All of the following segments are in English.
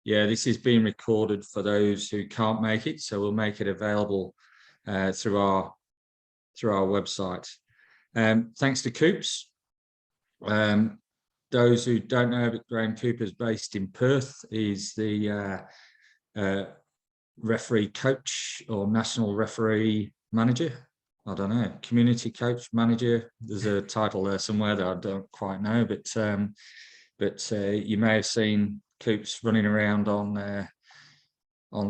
yeah, this is being recorded for those who can't make it, so we'll make it available through our website. Thanks to Coops. Those who don't know, but Graham Cooper is based in Perth. He's the referee coach or national referee manager. I don't know, community coach manager. There's a title there somewhere that I don't quite know, but you may have seen Coops running around on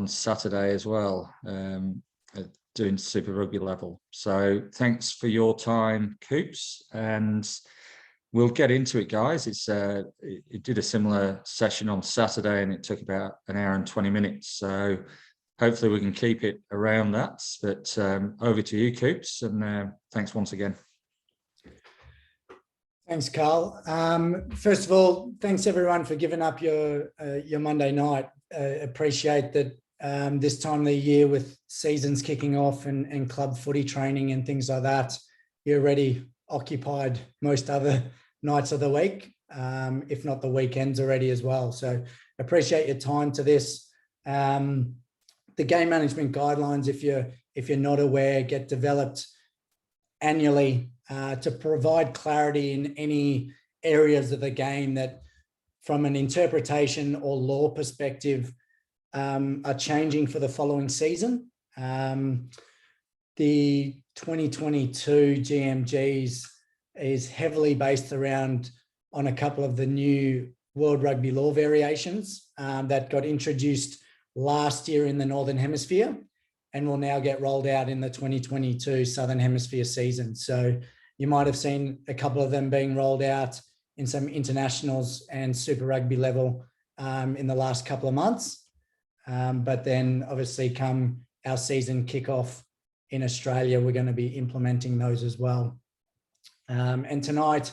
Saturday as well, doing Super Rugby level. So thanks for your time, Coops, and we'll get into it, guys. It did a similar session on Saturday, and it took about an hour and 20 minutes. So hopefully we can keep it around that. But over to you, Coops, and thanks once again. Thanks, Carl. First of all, thanks everyone for giving up your Monday night. Appreciate that this time of the year with seasons kicking off and club footy training and things like that, you're already occupied most other nights of the week, if not the weekends already as well. So appreciate your time to this. The game management guidelines, if you're not aware, get developed annually to provide clarity in any areas of the game that from an interpretation or law perspective are changing for the following season. The 2022 GMGs is heavily based around on a couple of the new World Rugby law variations that got introduced last year in the Northern Hemisphere and will now get rolled out in the 2022 Southern Hemisphere season. So you might have seen a couple of them being rolled out in some internationals and Super Rugby level in the last couple of months. But then obviously come our season kickoff in Australia, we're going to be implementing those as well. And tonight,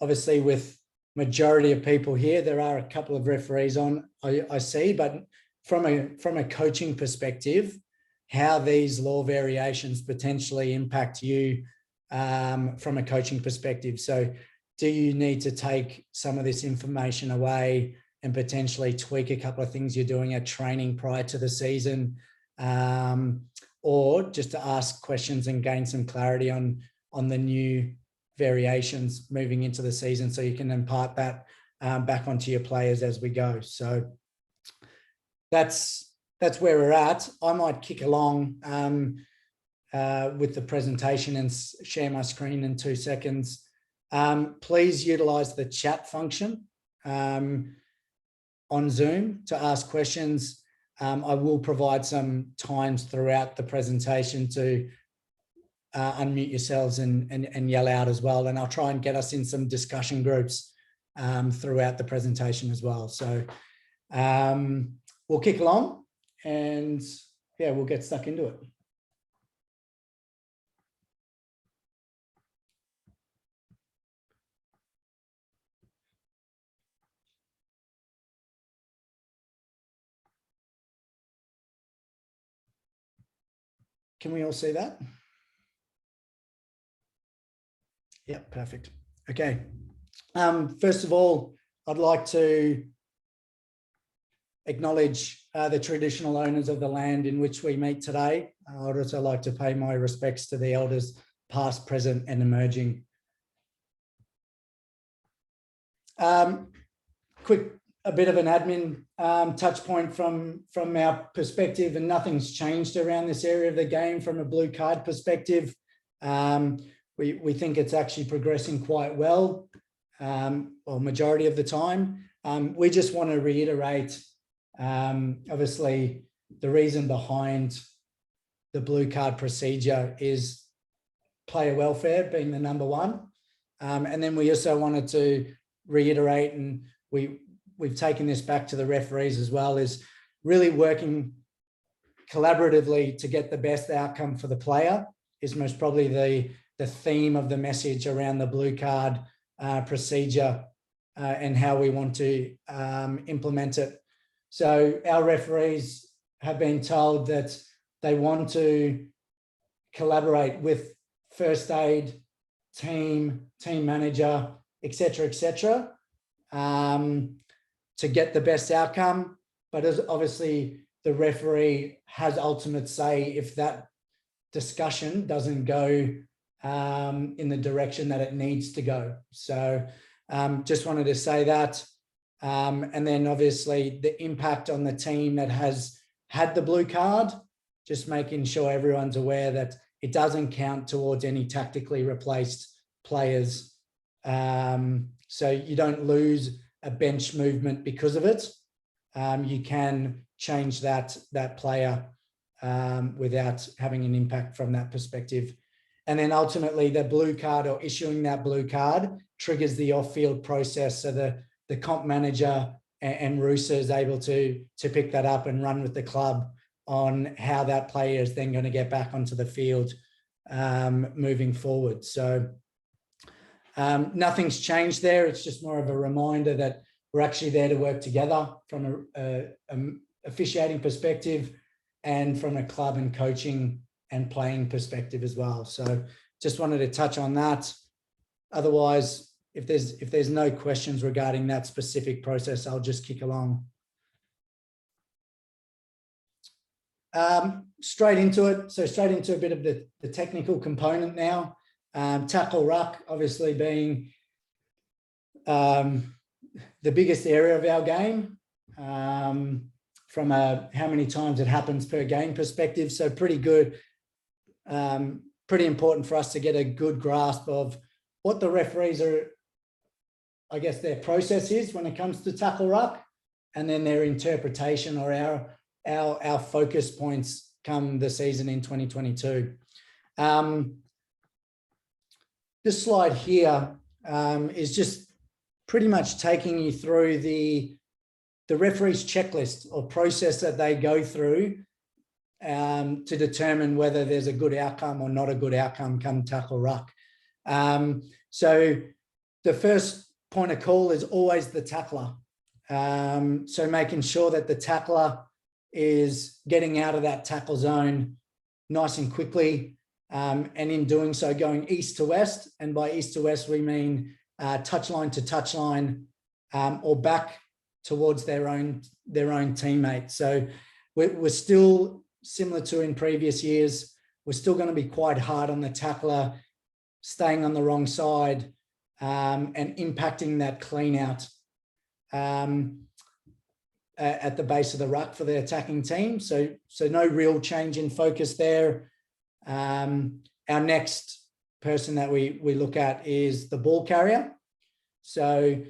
obviously with majority of people here, there are a couple of referees on, I see, but from a coaching perspective, how these law variations potentially impact you from a coaching perspective. So do you need to take some of this information away and potentially tweak a couple of things you're doing at training prior to the season, or just to ask questions and gain some clarity on the new variations moving into the season so you can impart that back onto your players as we go. So that's where we're at. I might kick along with the presentation and share my screen in 2 seconds. Please utilize the chat function on Zoom to ask questions. I will provide some times throughout the presentation to unmute yourselves and yell out as well. And I'll try and get us in some discussion groups throughout the presentation as well. So we'll kick along and yeah, we'll get stuck into it. Can we all see that? Yeah, perfect. Okay. First of all, I'd like to acknowledge the traditional owners of the land in which we meet today. I'd also like to pay my respects to the elders past, present, and emerging. A bit of an admin touch point from our perspective, and nothing's changed around this area of the game from a blue card perspective. We think it's actually progressing quite well, or majority of the time. We just want to reiterate, obviously, the reason behind the blue card procedure is player welfare being the number one. And then we also wanted to reiterate, and we've taken this back to the referees as well, is really working collaboratively to get the best outcome for the player is most probably the theme of the message around the blue card procedure and how we want to implement it. So our referees have been told that they want to collaborate with first aid, team manager, et cetera, to get the best outcome. but as obviously the referee has ultimate say if that discussion doesn't go in the direction that it needs to go. So just wanted to say that. And then obviously the impact on the team that has had the blue card, just making sure everyone's aware that it doesn't count towards any tactically replaced players. So you don't lose a bench movement because of it. You can change that player without having an impact from that perspective. And then ultimately the blue card or issuing that blue card triggers the off-field process. So the comp manager and Rusa is able to pick that up and run with the club on how that player is then going to get back onto the field moving forward. So nothing's changed there. It's just more of a reminder that we're actually there to work together from an officiating perspective and from a club and coaching and playing perspective as well. So just wanted to touch on that. Otherwise, if there's no questions regarding that specific process, I'll just kick along. Straight into it. So straight into a bit of the technical component now. Tackle ruck, obviously being the biggest area of our game from a how many times it happens per game perspective. So pretty good, pretty important for us to get a good grasp of what the referees are, I guess their process is when it comes to tackle ruck, and then their interpretation or our focus points come the season in 2022. This slide here is just pretty much taking you through the referee's checklist or process that they go through to determine whether there's a good outcome or not a good outcome come tackle ruck. So the first point of call is always the tackler. So making sure that the tackler is getting out of that tackle zone nice and quickly, and in doing so going east to west, and by east to west we mean touchline to touchline, or back towards their own teammate. So we're still similar to in previous years. We're still going to be quite hard on the tackler staying on the wrong side and impacting that clean out at the base of the ruck for the attacking team. So no real change in focus there. Our next person that we look at is the ball carrier. So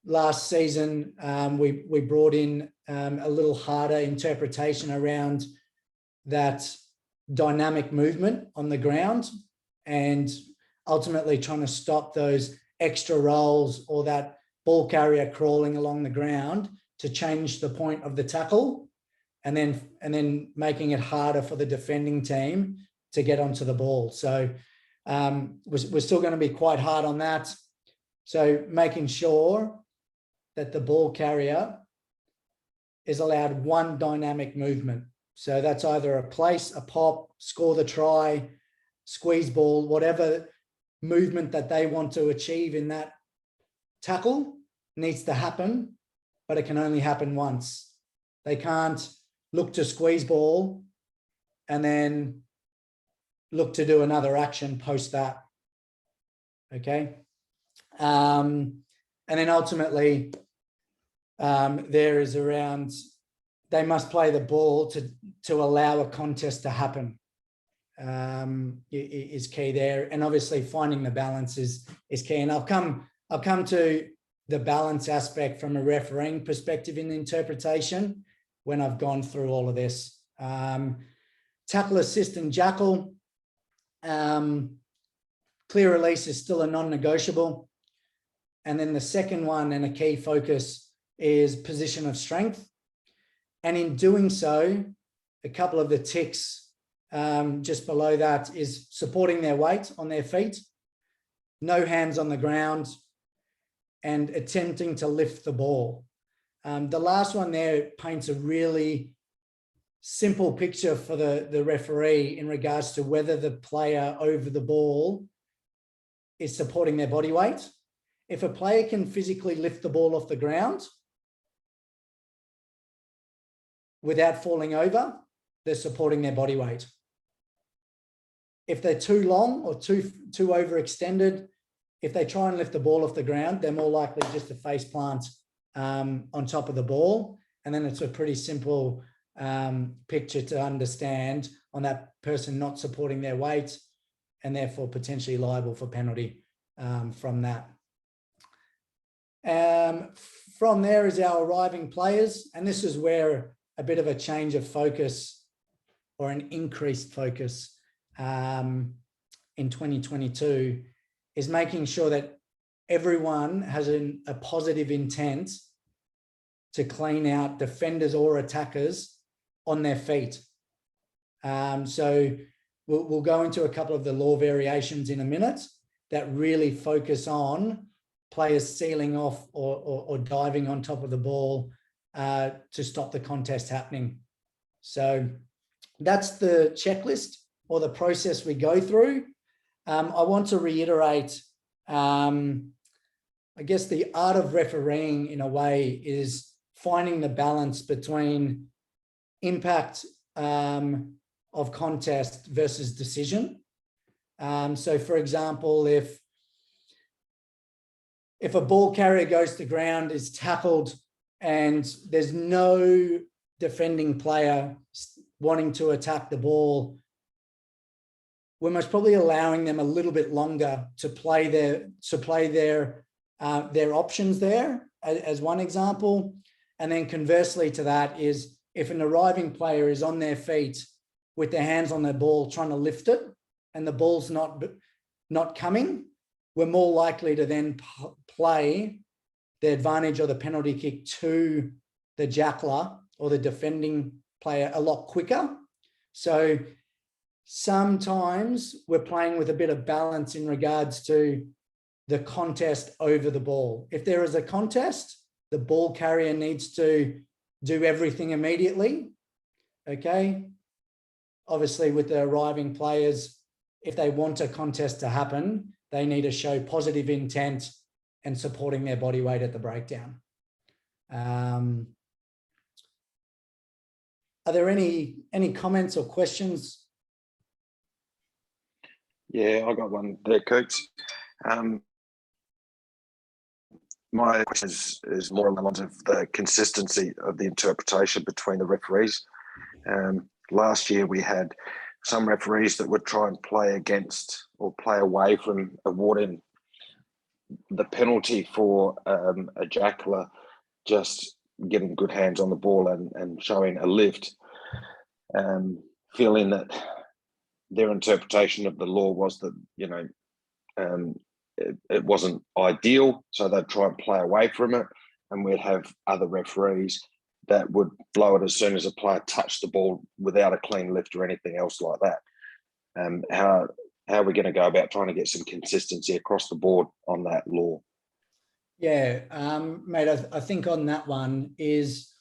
last season, we brought in a little harder interpretation around that dynamic movement on the ground and ultimately trying to stop those extra rolls or that ball carrier crawling along the ground to change the point of the tackle, and then making it harder for the defending team to get onto the ball. So we're still going to be quite hard on that. So making sure that the ball carrier is allowed one dynamic movement. So that's either a place, a pop, score the try, squeeze ball, whatever movement that they want to achieve in that tackle needs to happen, but it can only happen once. They can't look to squeeze ball and then look to do another action post that. Okay. And then ultimately, there is around, they must play the ball to allow a contest to happen, is key there. And obviously finding the balance is key. And I'll come to the balance aspect from a refereeing perspective in the interpretation when I've gone through all of this. Tackle assist and jackal. Clear release is still a non-negotiable. And then the second one and a key focus is position of strength. And in doing so, a couple of the ticks just below that is supporting their weight on their feet, no hands on the ground, and attempting to lift the ball. The last one there paints a really simple picture for the referee in regards to whether the player over the ball is supporting their body weight. If a player can physically lift the ball off the ground, without falling over, they're supporting their body weight. If they're too long or too overextended, if they try and lift the ball off the ground, they're more likely just to face plant on top of the ball. And then it's a pretty simple picture to understand on that person not supporting their weight and therefore potentially liable for penalty from that. From there is our arriving players. And this is where a bit of a change of focus or an increased focus in 2022 is making sure that everyone has a positive intent to clean out defenders or attackers on their feet. So we'll go into a couple of the law variations in a minute that really focus on players sealing off or diving on top of the ball to stop the contest happening. So that's the checklist or the process we go through. I want to reiterate, I guess the art of refereeing in a way is finding the balance between impact of contest versus decision. So for example, if a ball carrier goes to ground, is tackled, and there's no defending player wanting to attack the ball, we're most probably allowing them a little bit longer to play their options there, as one example. And then conversely to that is if an arriving player is on their feet with their hands on their ball trying to lift it and the ball's not coming, we're more likely to then play the advantage or the penalty kick to the jackler or the defending player a lot quicker. So sometimes we're playing with a bit of balance in regards to the contest over the ball. If there is a contest, the ball carrier needs to do everything immediately. Okay. Obviously, with the arriving players, if they want a contest to happen, they need to show positive intent and supporting their body weight at the breakdown. Are there any comments or questions? Yeah, I got one there, Coach. My question is more along the lines of the consistency of the interpretation between the referees. Last year we had some referees that would try and play against or play away from awarding the penalty for a jackler just getting good hands on the ball and showing a lift, feeling that their interpretation of the law was that, you know, it wasn't ideal, so they'd try and play away from it, and we'd have other referees that would blow it as soon as a player touched the ball without a clean lift or anything else like that. How are we going to go about trying to get some consistency across the board on that law? Yeah, mate, I think on that one is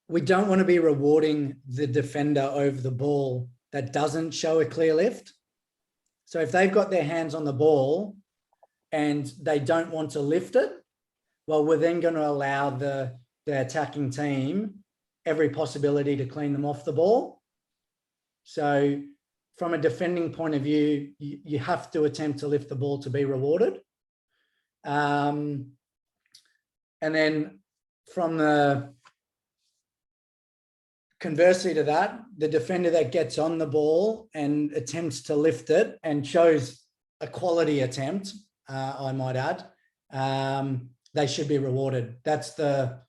we don't want to be rewarding the defender over the ball that doesn't show a clear lift. So if they've got their hands on the ball and they don't want to lift it, well, we're then going to allow the attacking team every possibility to clean them off the ball. So from a defending point of view, you have to attempt to lift the ball to be rewarded. And then from the conversely to that, the defender that gets on the ball and attempts to lift it and shows a quality attempt, I might add, they should be rewarded. That's the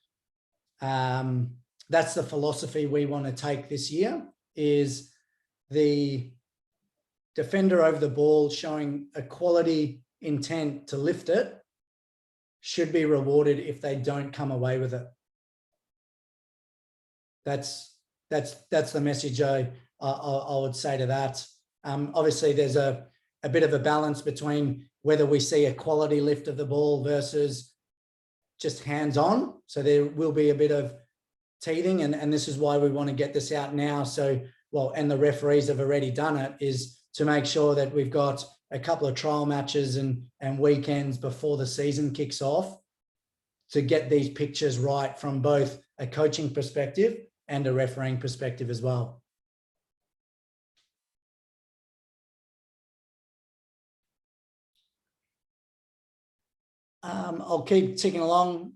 philosophy we want to take this year, is the defender over the ball showing a quality intent to lift it should be rewarded if they don't come away with it. That's the message I would say to that. Obviously, there's a bit of a balance between whether we see a quality lift of the ball versus just hands-on. So there will be a bit of teething, and this is why we want to get this out now. So, well, and the referees have already done it, is to make sure that we've got a couple of trial matches and weekends before the season kicks off to get these pictures right from both a coaching perspective and a refereeing perspective as well. I'll keep ticking along.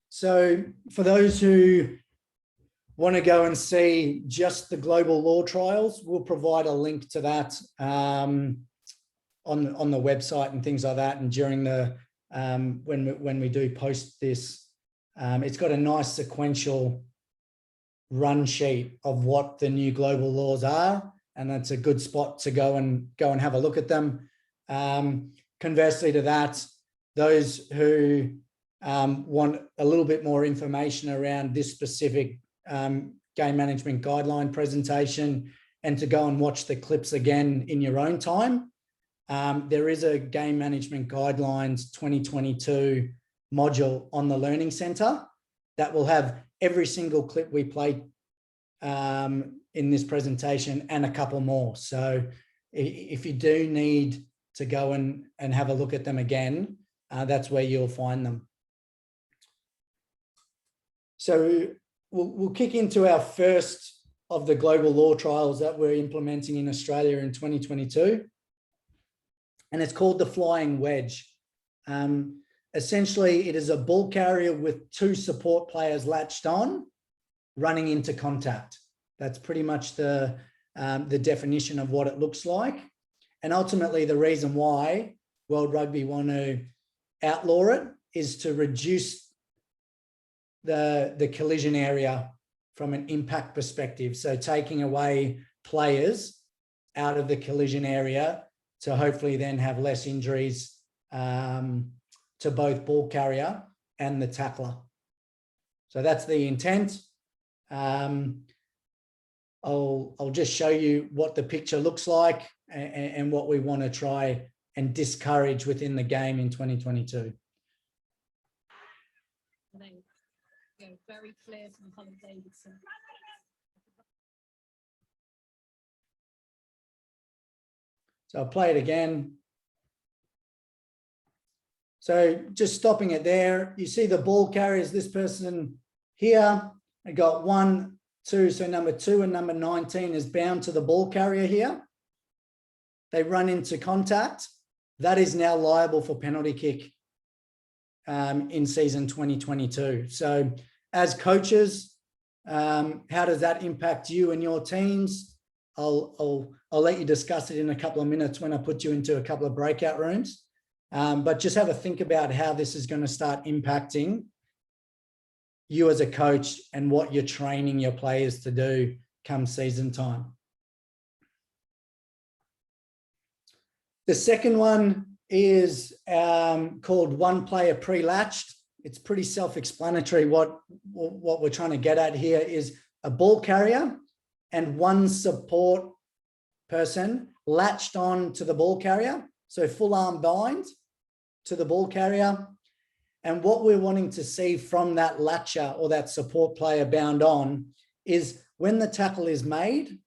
So for those who want to go and see just the global law trials, we'll provide a link to that on the website and things like that. And during the when we do post this, it's got a nice sequential run sheet of what the new global laws are, and that's a good spot to go and have a look at them. Conversely to that, those who want a little bit more information around this specific game management guideline presentation and to go and watch the clips again in your own time, there is a Game Management Guidelines 2022 module on the Learning Center that will have every single clip we played in this presentation and a couple more. So if you do need to go and have a look at them again, that's where you'll find them. So we'll kick into our first of the global law trials that we're implementing in Australia in 2022. And it's called the Flying Wedge. Essentially, it is a ball carrier with two support players latched on, running into contact. That's pretty much the definition of what it looks like. And ultimately, the reason why World Rugby want to outlaw it is to reduce the collision area from an impact perspective. So taking away players out of the collision area to hopefully then have less injuries to both ball carrier and the tackler. So that's the intent. I'll just show you what the picture looks like and what we want to try and discourage within the game in 2022. Very clear from Colin Davidson. So I'll play it again. So just stopping it there, you see the ball carriers, this person here, I got 1, 2, so number 2 and number 19 is bound to the ball carrier here. They run into contact. That is now liable for penalty kick in season 2022. So as coaches, how does that impact you and your teams? I'll let you discuss it in a couple of minutes when I put you into a couple of breakout rooms. But just have a think about how this is going to start impacting you as a coach and what you're training your players to do come season time. The second one is called one player pre-latched. It's pretty self-explanatory. What we're trying to get at here is a ball carrier and one support person latched on to the ball carrier. So full arm bind to the ball carrier. And what we're wanting to see from that latcher or that support player bound on is when the tackle is made,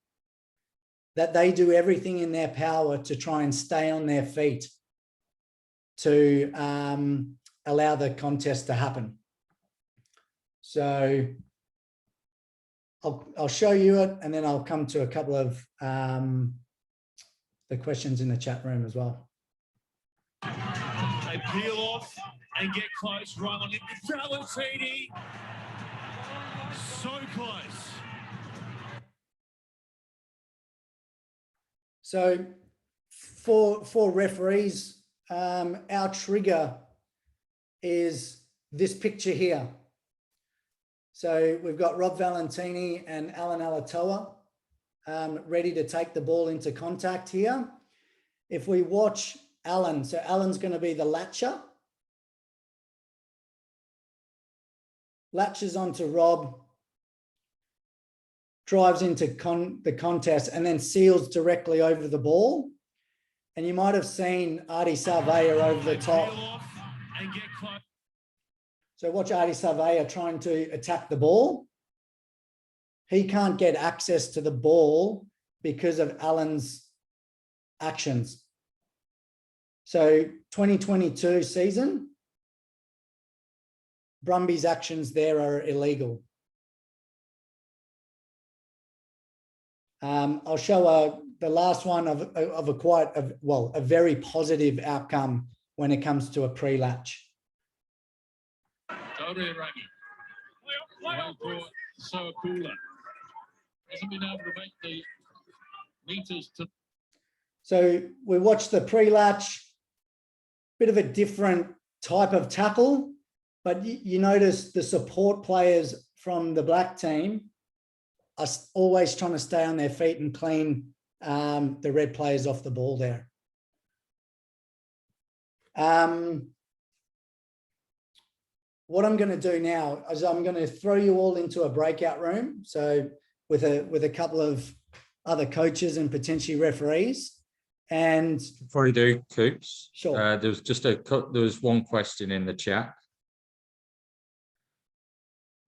that they do everything in their power to try and stay on their feet to allow the contest to happen. So I'll show you it, and then I'll come to a couple of the questions in the chat room as well. They peel off and get close, right on it. Valentini, so close. So for referees, our trigger is this picture here. So we've got Rob Valentini and Alan Alatoa ready to take the ball into contact here. If we watch Alan, so Alan's going to be the latcher. Latches onto Rob, drives into the contest and then seals directly over the ball. And you might have seen Artie Sarvea over the top. So watch Artie Sarvea trying to attack the ball. He can't get access to the ball because of Alan's actions. So 2022 season, Brumby's actions there are illegal. I'll show the last one of a very positive outcome when it comes to a pre-latch. Totally rugby. Well brought, so cooler. Hasn't been able to make the meters to. So we watched the pre-latch, bit of a different type of tackle, but you notice the support players from the black team are always trying to stay on their feet and clean the red players off the ball there. What I'm going to do now is I'm going to throw you all into a breakout room. So with a couple of other coaches and potentially referees. And Before you do, Coops, sure. there was one question in the chat.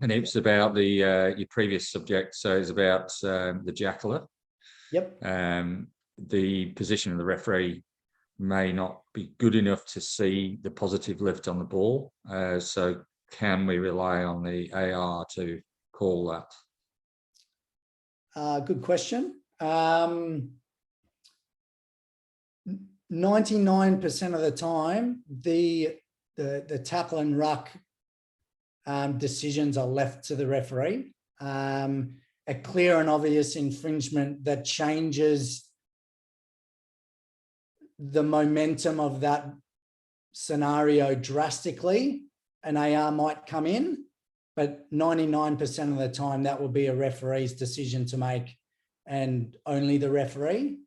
And it was about the your previous subject. So it's about the jackler. Yep. The position of the referee may not be good enough to see the positive lift on the ball. So can we rely on the AR to call that? Good question. 99% of the time, the tackle and ruck decisions are left to the referee. A clear and obvious infringement that changes the momentum of that scenario drastically, an AR might come in, but 99% of the time that will be a referee's decision to make, and only the referee.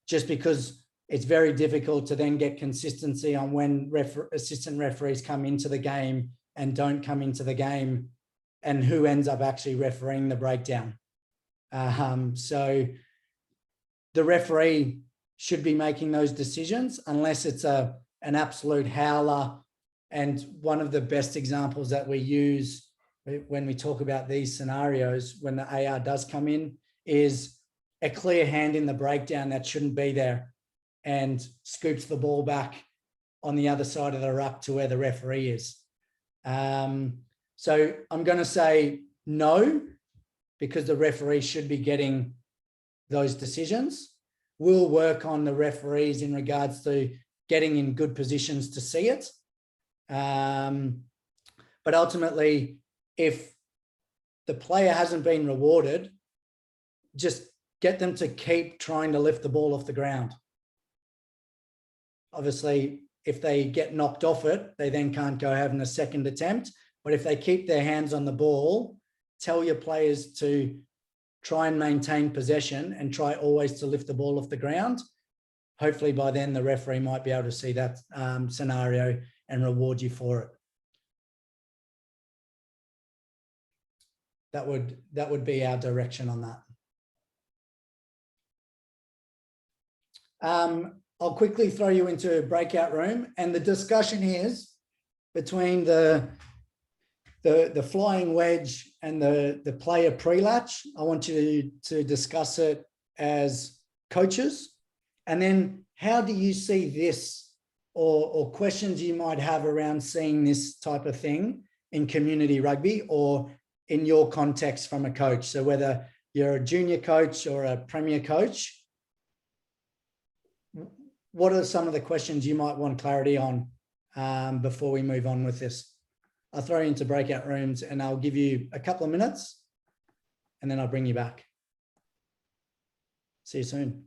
Just because it's very difficult to then get consistency on when assistant referees come into the game and don't come into the game, and who ends up actually refereeing the breakdown. So the referee should be making those decisions unless it's an absolute howler. And one of the best examples that we use when we talk about these scenarios, when the AR does come in, is a clear hand in the breakdown that shouldn't be there and scoops the ball back on the other side of the ruck to where the referee is. So I'm going to say no, because the referee should be getting those decisions. We'll work on the referees in regards to getting in good positions to see it. But ultimately, if the player hasn't been rewarded, just get them to keep trying to lift the ball off the ground. Obviously, if they get knocked off it, they then can't go having a second attempt. But if they keep their hands on the ball, tell your players to try and maintain possession and try always to lift the ball off the ground. Hopefully by then the referee might be able to see that scenario and reward you for it. That would be our direction on that. I'll quickly throw you into a breakout room, and the discussion is between the flying wedge and the player pre-latch. I want you to discuss it as coaches, and then how do you see this, or questions you might have around seeing this type of thing in community rugby or in your context from a coach. So whether you're a junior coach or a premier coach, what are some of the questions you might want clarity on before we move on with this? I'll throw you into breakout rooms and I'll give you a couple of minutes and then I'll bring you back. See you soon.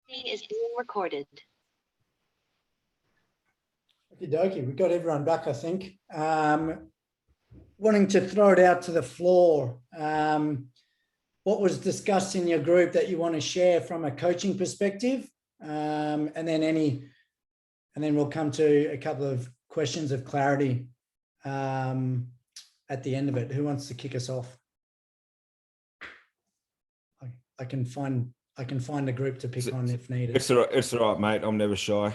is being recorded. Okie dokie, we've got everyone back, I think. Wanting to throw it out to the floor. What was discussed in your group that you want to share from a coaching perspective? And then we'll come to a couple of questions of clarity at the end of it. Who wants to kick us off? I can find a group to pick on if needed. It's all right, mate. I'm never shy.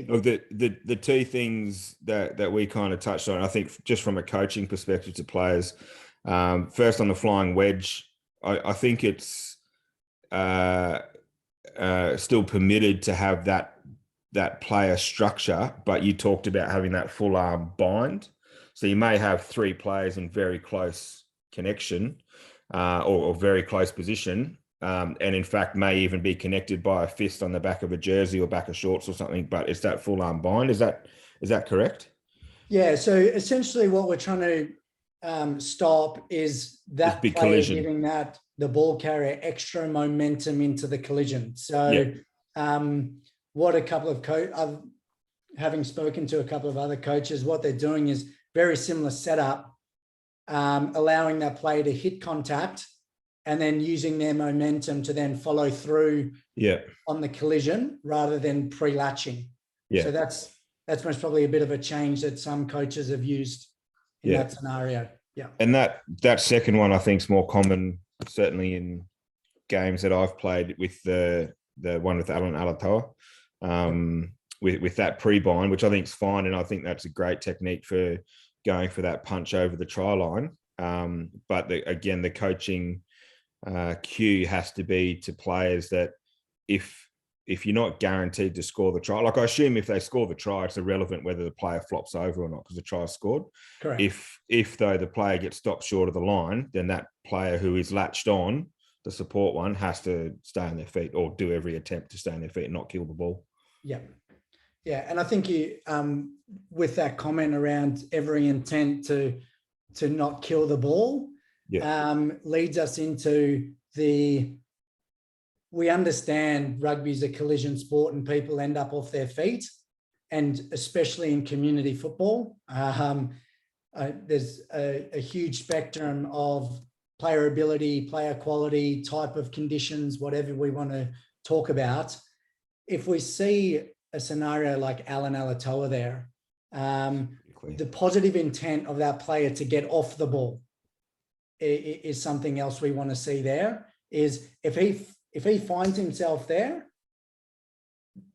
Look, the two things that we kind of touched on, I think, just from a coaching perspective to players. First, on the Flying Wedge, I think it's still permitted to have that player structure, but you talked about having that full arm bind. So you may have three players in very close connection or very close position. And in fact, may even be connected by a fist on the back of a jersey or back of shorts or something, but it's that full arm bind. Is that correct? Yeah. So essentially what we're trying to stop is that big player collision. giving the ball carrier extra momentum into the collision. So what a couple of having spoken to a couple of other coaches, what they're doing is very similar setup, allowing that player to hit contact and then using their momentum to then follow through on the collision rather than pre-latching. So that's most probably a bit of a change that some coaches have used in that scenario. Yeah. And that second one, I think, is more common, certainly in games that I've played with the one with Alan Alatoa, with that pre-bind, which I think is fine. And I think that's a great technique for going for that punch over the try line. But again, the coaching cue has to be to players that if you're not guaranteed to score the try, like I assume if they score the try, it's irrelevant whether the player flops over or not because the try is scored. Correct. If though the player gets stopped short of the line, then that player who is latched on, the support one, has to stay on their feet or do every attempt to stay on their feet and not kill the ball. Yeah. Yeah. And I think you, with that comment around every intent to not kill the ball, leads us into we understand rugby is a collision sport and people end up off their feet, and especially in community football, there's a huge spectrum of player ability, player quality, type of conditions, whatever we want to talk about. If we see a scenario like Alan Alatoa there, the positive intent of that player to get off the ball is something else we want to see there. Is if he finds himself there,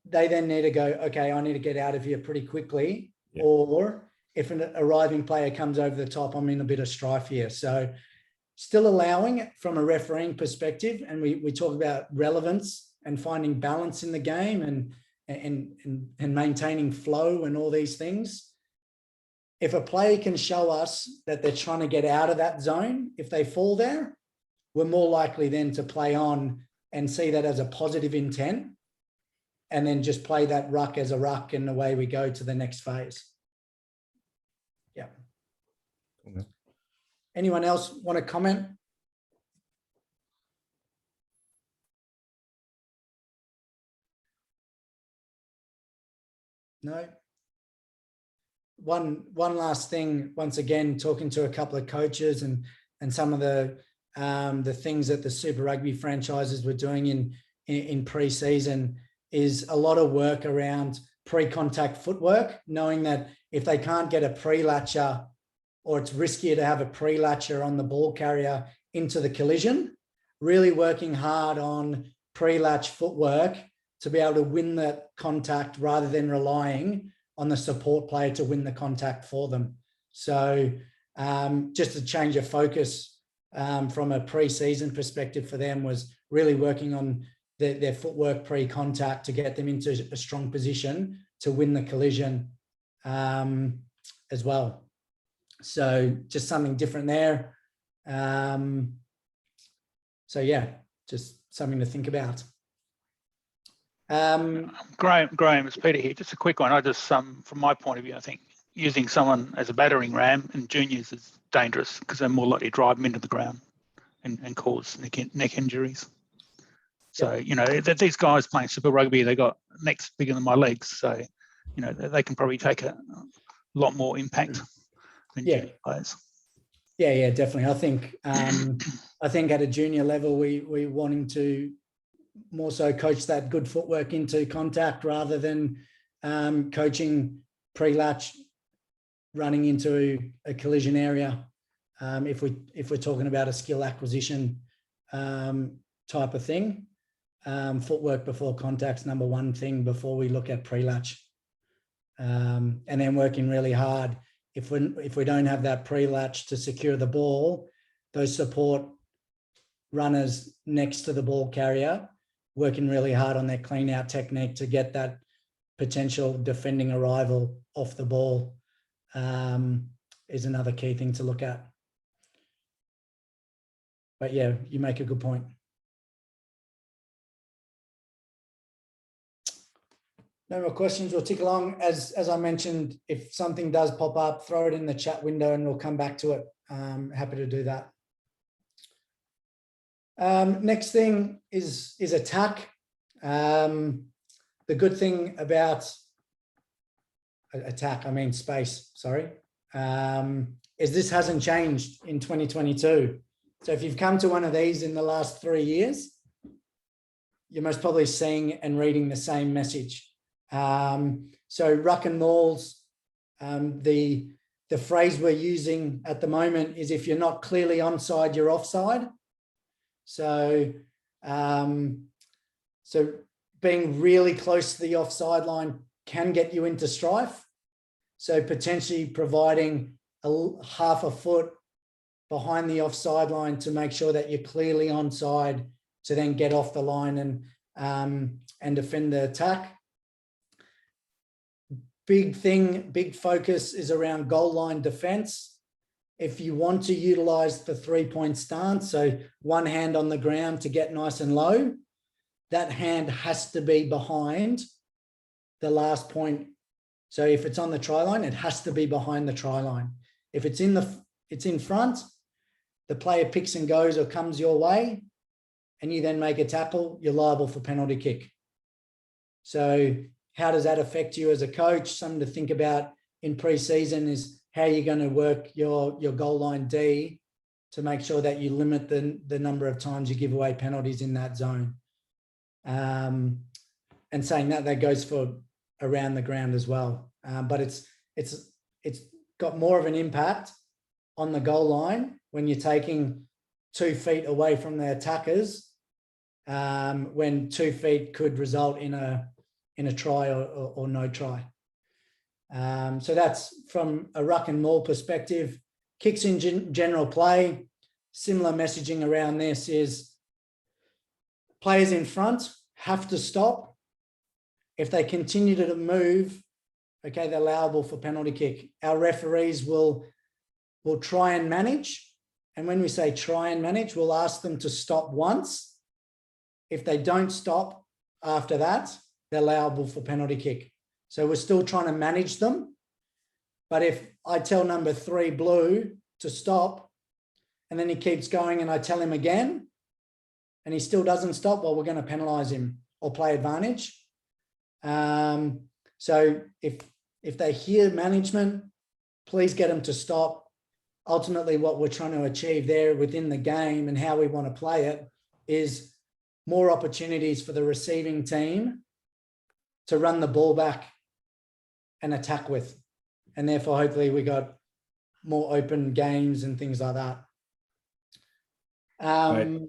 they then need to go, okay, I need to get out of here pretty quickly. Or if an arriving player comes over the top, I'm in a bit of strife here. So still allowing from a refereeing perspective, and we talk about relevance and finding balance in the game and maintaining flow and all these things. If a player can show us that they're trying to get out of that zone, if they fall there, we're more likely then to play on and see that as a positive intent and then just play that ruck as a ruck and away we go to the next phase. Yeah. Okay. Anyone else want to comment? No. One last thing, once again, talking to a couple of coaches and some of the things that the Super Rugby franchises were doing in pre-season is a lot of work around pre-contact footwork, knowing that if they can't get a pre-latcher or it's riskier to have a pre-latcher on the ball carrier into the collision, really working hard on pre-latch footwork to be able to win that contact rather than relying on the support player to win the contact for them. So just a change of focus from a pre-season perspective for them was really working on their footwork pre-contact to get them into a strong position to win the collision as well. So just something different there. So yeah, just something to think about. Graham, it's Peter here. Just a quick one. I just, from my point of view, I think using someone as a battering ram in juniors is dangerous because they're more likely to drive them into the ground and cause neck injuries. So, you know, these guys playing Super Rugby, they got necks bigger than my legs. So, you know, they can probably take a lot more impact than junior players. Yeah, definitely. I think at a junior level, we wanting to more so coach that good footwork into contact rather than coaching pre-latch running into a collision area. If we're talking about a skill acquisition type of thing, footwork before contact's number one thing before we look at pre-latch, and then working really hard. If we don't have that pre-latch to secure the ball, those support runners next to the ball carrier working really hard on their clean out technique to get that potential defending arrival off the ball is another key thing to look at. But yeah, you make a good point. No more questions. We'll tick along. As I mentioned, if something does pop up, throw it in the chat window and we'll come back to it. Happy to do that. Next thing is attack. The good thing about attack, I mean space, sorry, is this hasn't changed in 2022. So if you've come to one of these in the last 3 years, you're most probably seeing and reading the same message. So ruck and mauls, the phrase we're using at the moment is if you're not clearly onside, you're offside. So, so being really close to the offside line can get you into strife. So potentially providing half a foot behind the offside line to make sure that you're clearly onside to then get off the line and defend the attack. Big focus is around goal line defense. If you want to utilize the 3-point stance, so one hand on the ground to get nice and low, that hand has to be behind the last point. So if it's on the try line, it has to be behind the try line. If it's in front, the player picks and goes or comes your way, and you then make a tackle, you're liable for penalty kick. So how does that affect you as a coach? Something to think about in pre-season is how you're going to work your goal line D to make sure that you limit the number of times you give away penalties in that zone. And saying that goes for around the ground as well. But it's got more of an impact on the goal line when you're taking 2 feet away from the attackers, when 2 feet could result in a try or no try. So that's from a ruck and maul perspective. Kicks in general play, similar messaging around this is players in front have to stop. If they continue to move, okay, they're allowable for penalty kick. Our referees will try and manage. And when we say try and manage, we'll ask them to stop once. If they don't stop after that, they're allowable for penalty kick. So we're still trying to manage them. But if I tell number 3 blue to stop, and then he keeps going and I tell him again, and he still doesn't stop, well, we're going to penalize him or play advantage. So if they hear management, please get them to stop. Ultimately, what we're trying to achieve there within the game and how we want to play it is more opportunities for the receiving team to run the ball back and attack with. And therefore, hopefully we got more open games and things like that.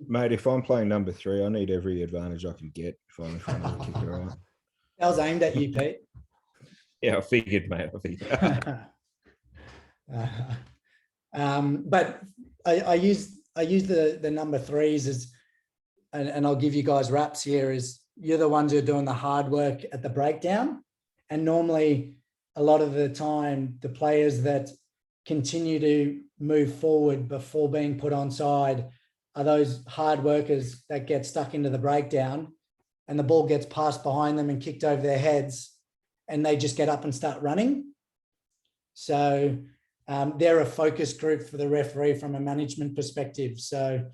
Mate, if I'm playing number 3, I need every advantage I can get if I'm in front of the kicker, right? That was aimed at you, Pete. Yeah, I figured, mate. I figured. But I use the number 3s as, and I'll give you guys raps here, is you're the ones who are doing the hard work at the breakdown. And normally a lot of the time, the players that continue to move forward before being put onside are those hard workers that get stuck into the breakdown and the ball gets passed behind them and kicked over their heads and they just get up and start running. So they're a focus group for the referee from a management perspective. So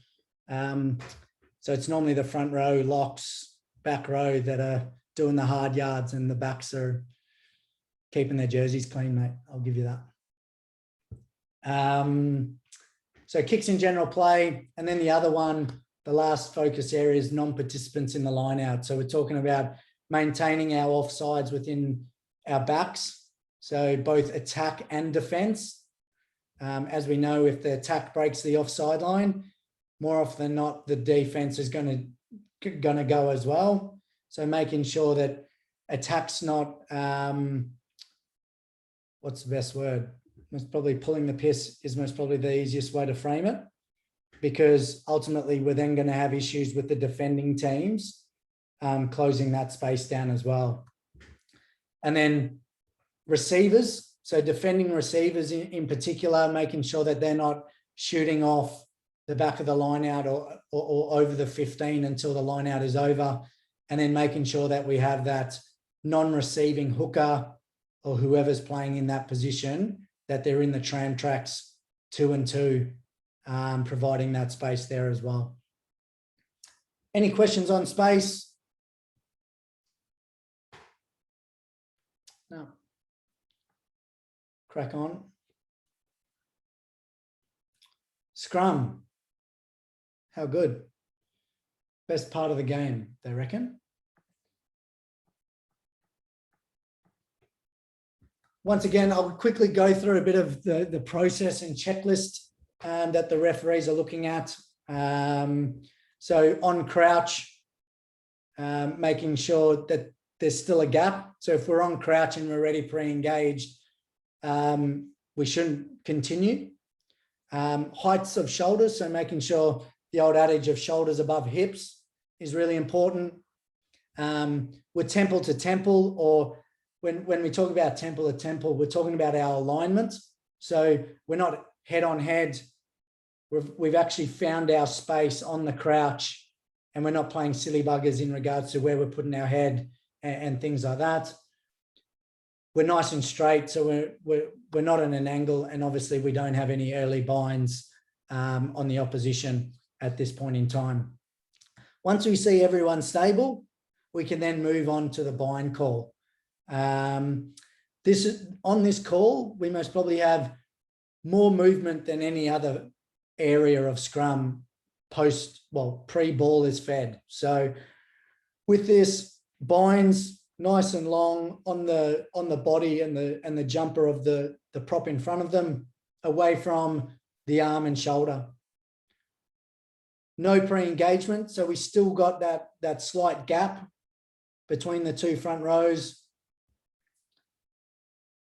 So it's normally the front row, locks, back row that are doing the hard yards, and the backs are keeping their jerseys clean, mate. I'll give you that. So kicks in general play. And then the other one, the last focus area is non-participants in the line out. So we're talking about maintaining our offsides within our backs. So both attack and defense. As we know, if the attack breaks the offside line, more often than not, the defense is going to go as well. So making sure that attack's not, what's the best word? Most probably pulling the piss is most probably the easiest way to frame it, because ultimately we're then going to have issues with the defending teams closing that space down as well. And then receivers, so defending receivers in particular, making sure that they're not shooting off the back of the line out or over the 15 until the line out is over, and then making sure that we have that non-receiving hooker or whoever's playing in that position, that they're in the tram tracks 2 and 2, providing that space there as well. Any questions on space? No. Crack on. Scrum. How good? Best part of the game, they reckon. Once again, I'll quickly go through a bit of the process and checklist that the referees are looking at. So on crouch, making sure that there's still a gap. So if we're on crouch and we're already pre-engaged, we shouldn't continue. Heights of shoulders, so making sure the old adage of shoulders above hips is really important. With temple to temple, or when we talk about temple to temple, we're talking about our alignment. So we're not head on head. We've actually found our space on the crouch, and we're not playing silly buggers in regards to where we're putting our head and things like that. We're nice and straight, so we're not at an angle, and obviously we don't have any early binds on the opposition at this point in time. Once we see everyone stable, we can then move on to the bind call. On this call, we most probably have more movement than any other area of Scrum pre-ball is fed. So with this, binds nice and long on the body and the jumper of the prop in front of them, away from the arm and shoulder. No pre-engagement, so we still got that slight gap between the two front rows.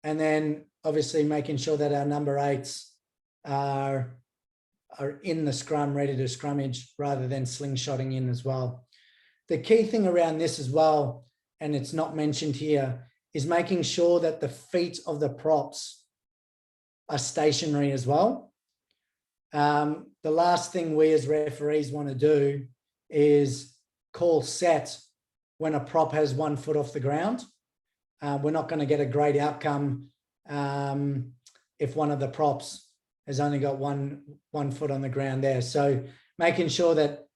And then obviously making sure that our number 8s are in the scrum, ready to scrummage, rather than slingshotting in as well. The key thing around this as well, and it's not mentioned here, is making sure that the feet of the props are stationary as well. The last thing we as referees want to do is call set when a prop has 1 foot off the ground. We're not going to get a great outcome if one of the props has only got one foot on the ground there. So making sure that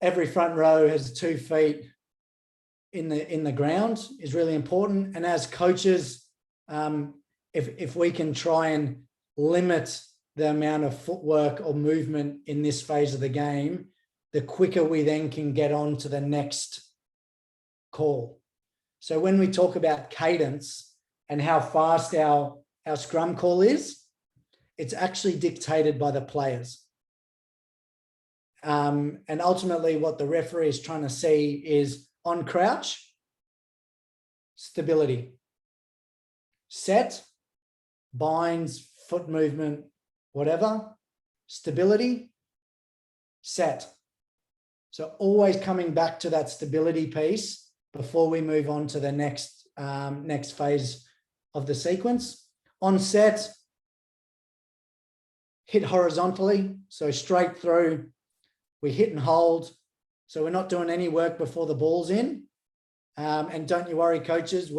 every front row has 2 feet in the ground is really important. And as coaches, if we can try and limit the amount of footwork or movement in this phase of the game, the quicker we then can get on to the next call. So when we talk about cadence and how fast our scrum call is, it's actually dictated by the players. And ultimately what the referee is trying to see is on crouch, stability. Set, binds, foot movement, whatever, stability, set. So always coming back to that stability piece before we move on to the next phase of the sequence. On set, hit horizontally, so straight through. We hit and hold, so we're not doing any work before the ball's in. And don't you worry, coaches,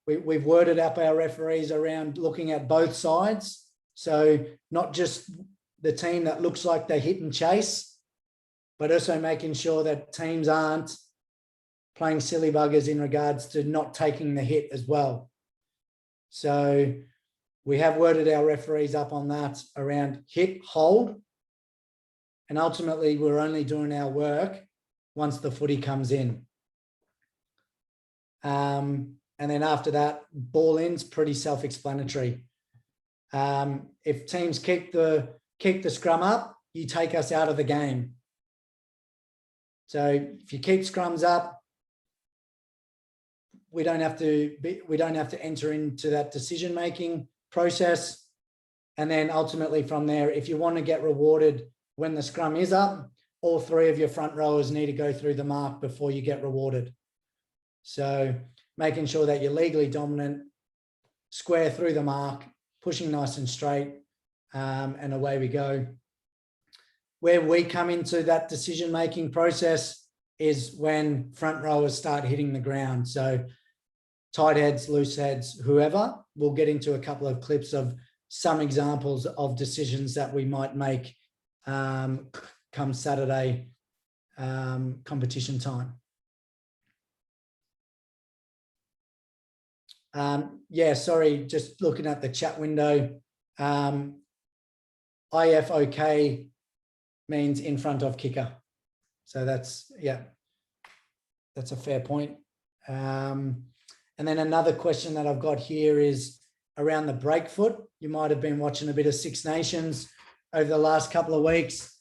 we've worded up our referees around looking at both sides. So not just the team that looks like they hit and chase, but also making sure that teams aren't playing silly buggers in regards to not taking the hit as well. So we have worded our referees up on that around hit, hold, and ultimately we're only doing our work once the footy comes in. And then after that, ball in's pretty self-explanatory. If teams keep the scrum up, you take us out of the game. So if you keep scrums up, we don't have to enter into that decision-making process. And then ultimately from there, if you want to get rewarded when the scrum is up, all three of your front rowers need to go through the mark before you get rewarded. So making sure that you're legally dominant, square through the mark, pushing nice and straight, and away we go. Where we come into that decision-making process is when front rowers start hitting the ground. So tight heads, loose heads, whoever. We'll get into a couple of clips of some examples of decisions that we might make come Saturday competition time. Yeah, sorry, just looking at the chat window. IFOK means in front of kicker. So that's, yeah, that's a fair point. And then another question that I've got here is around the break foot. You might have been watching a bit of Six Nations over the last couple of weeks.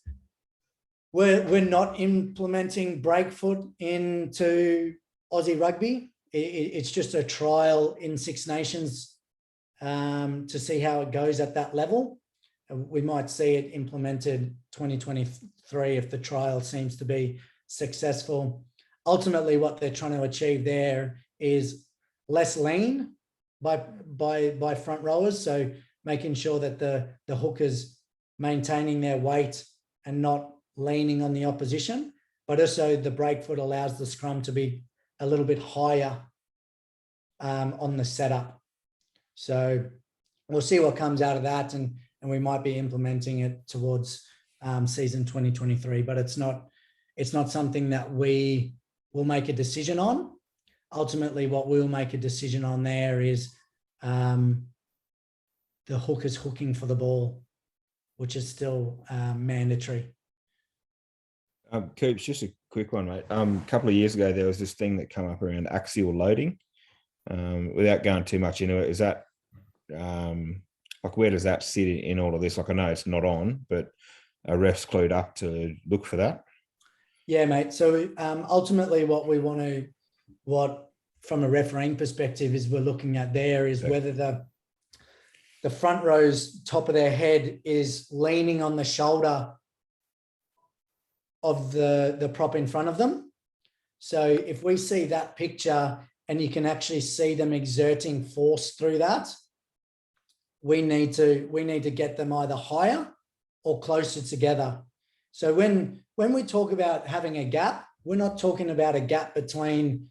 We're not implementing break foot into Aussie rugby. It's just a trial in Six Nations to see how it goes at that level. We might see it implemented 2023 if the trial seems to be successful. Ultimately, what they're trying to achieve there is less lean by front rowers. So making sure that the hookers maintaining their weight and not leaning on the opposition, but also the break foot allows the scrum to be a little bit higher on the setup. So we'll see what comes out of that, and we might be implementing it towards season 2023, but it's not something that we will make a decision on. Ultimately, what we'll make a decision on there is the hookers hooking for the ball, which is still mandatory. Coops, just a quick one, mate. A couple of years ago, there was this thing that came up around axial loading. Without going too much into it, is that like where does that sit in all of this? Like I know it's not on, but are refs clued up to look for that? Yeah, mate. So ultimately, what from a refereeing perspective is we're looking at there is whether the front row's top of their head is leaning on the shoulder of the prop in front of them. So if we see that picture and you can actually see them exerting force through that, we need to get them either higher or closer together. So when we talk about having a gap, we're not talking about a gap between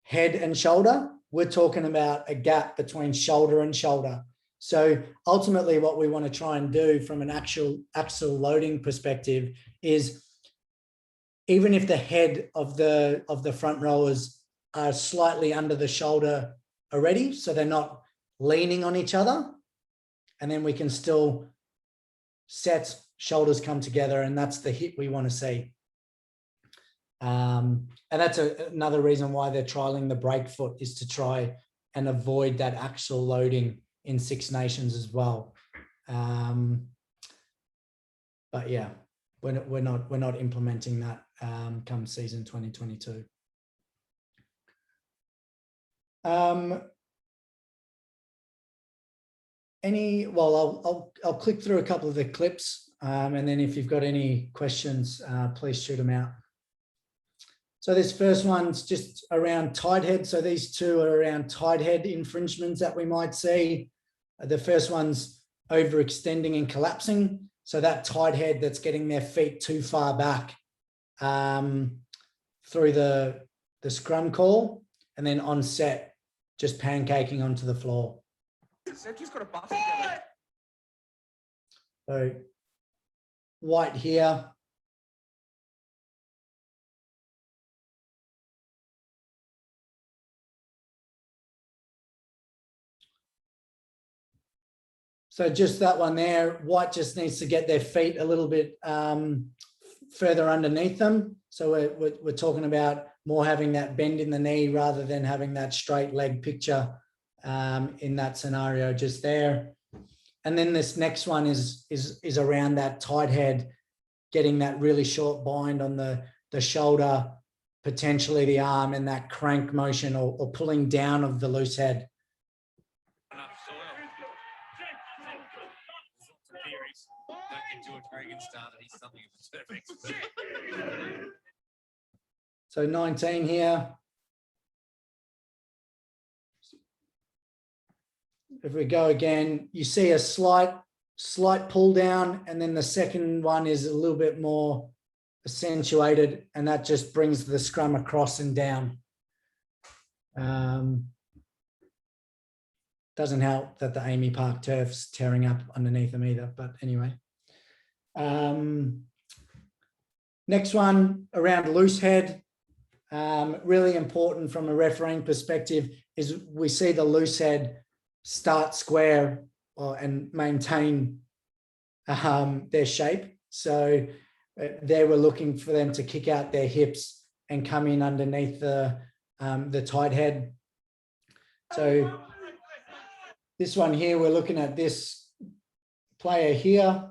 head and shoulder. We're talking about a gap between shoulder and shoulder. So ultimately what we want to try and do from an axial loading perspective is even if the head of the front rowers are slightly under the shoulder already, so they're not leaning on each other, and then we can still set shoulders come together, and that's the hit we want to see. And that's another reason why they're trialing the break foot, is to try and avoid that axial loading in Six Nations as well. But yeah, we're not implementing that come season 2022. I'll click through a couple of the clips, and then if you've got any questions, please shoot them out. So this first one's just around Tidehead. So these two are around Tidehead infringements that we might see. The first one's overextending and collapsing. So that Tidehead that's getting their feet too far back through the scrum call, and then on set, just pancaking onto the floor. So white here, So just that one there, white just needs to get their feet a little bit further underneath them. So we're talking about more having that bend in the knee rather than having that straight leg picture in that scenario just there. And then this next one is around that tight head, getting that really short bind on the shoulder, potentially the arm, and that crank motion or pulling down of the loose head. So 19 here. If we go again, you see a slight pull down, and then the second one is a little bit more accentuated, and that just brings the scrum across and down. Doesn't help that the Amy Park turf's tearing up underneath them either, but anyway. Next one around loose head. Really important from a refereeing perspective is we see the loose head start square and maintain their shape. So there we're looking for them to kick out their hips and come in underneath the tight head. So this one here, we're looking at this player here.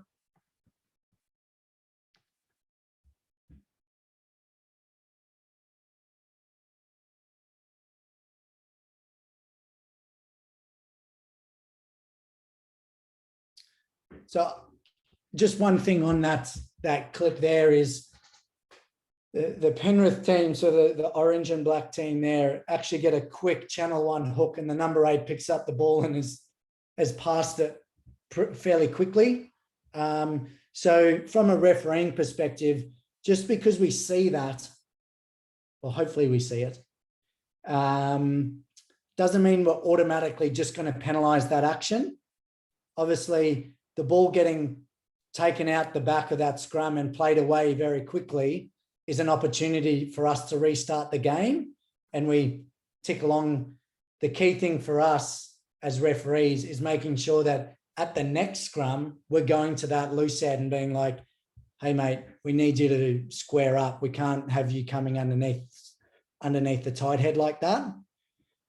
So just one thing on that clip there is the Penrith team, so the orange and black team there, actually get a quick channel 1 hook, and the number 8 picks up the ball and has passed it fairly quickly. So from a refereeing perspective, just because we see that, well, hopefully we see it, doesn't mean we're automatically just going to penalise that action. Obviously, the ball getting taken out the back of that scrum and played away very quickly is an opportunity for us to restart the game, and we tick along. The key thing for us as referees is making sure that at the next scrum, we're going to that loose head and being like, hey, mate, we need you to square up. We can't have you coming underneath the tight head like that.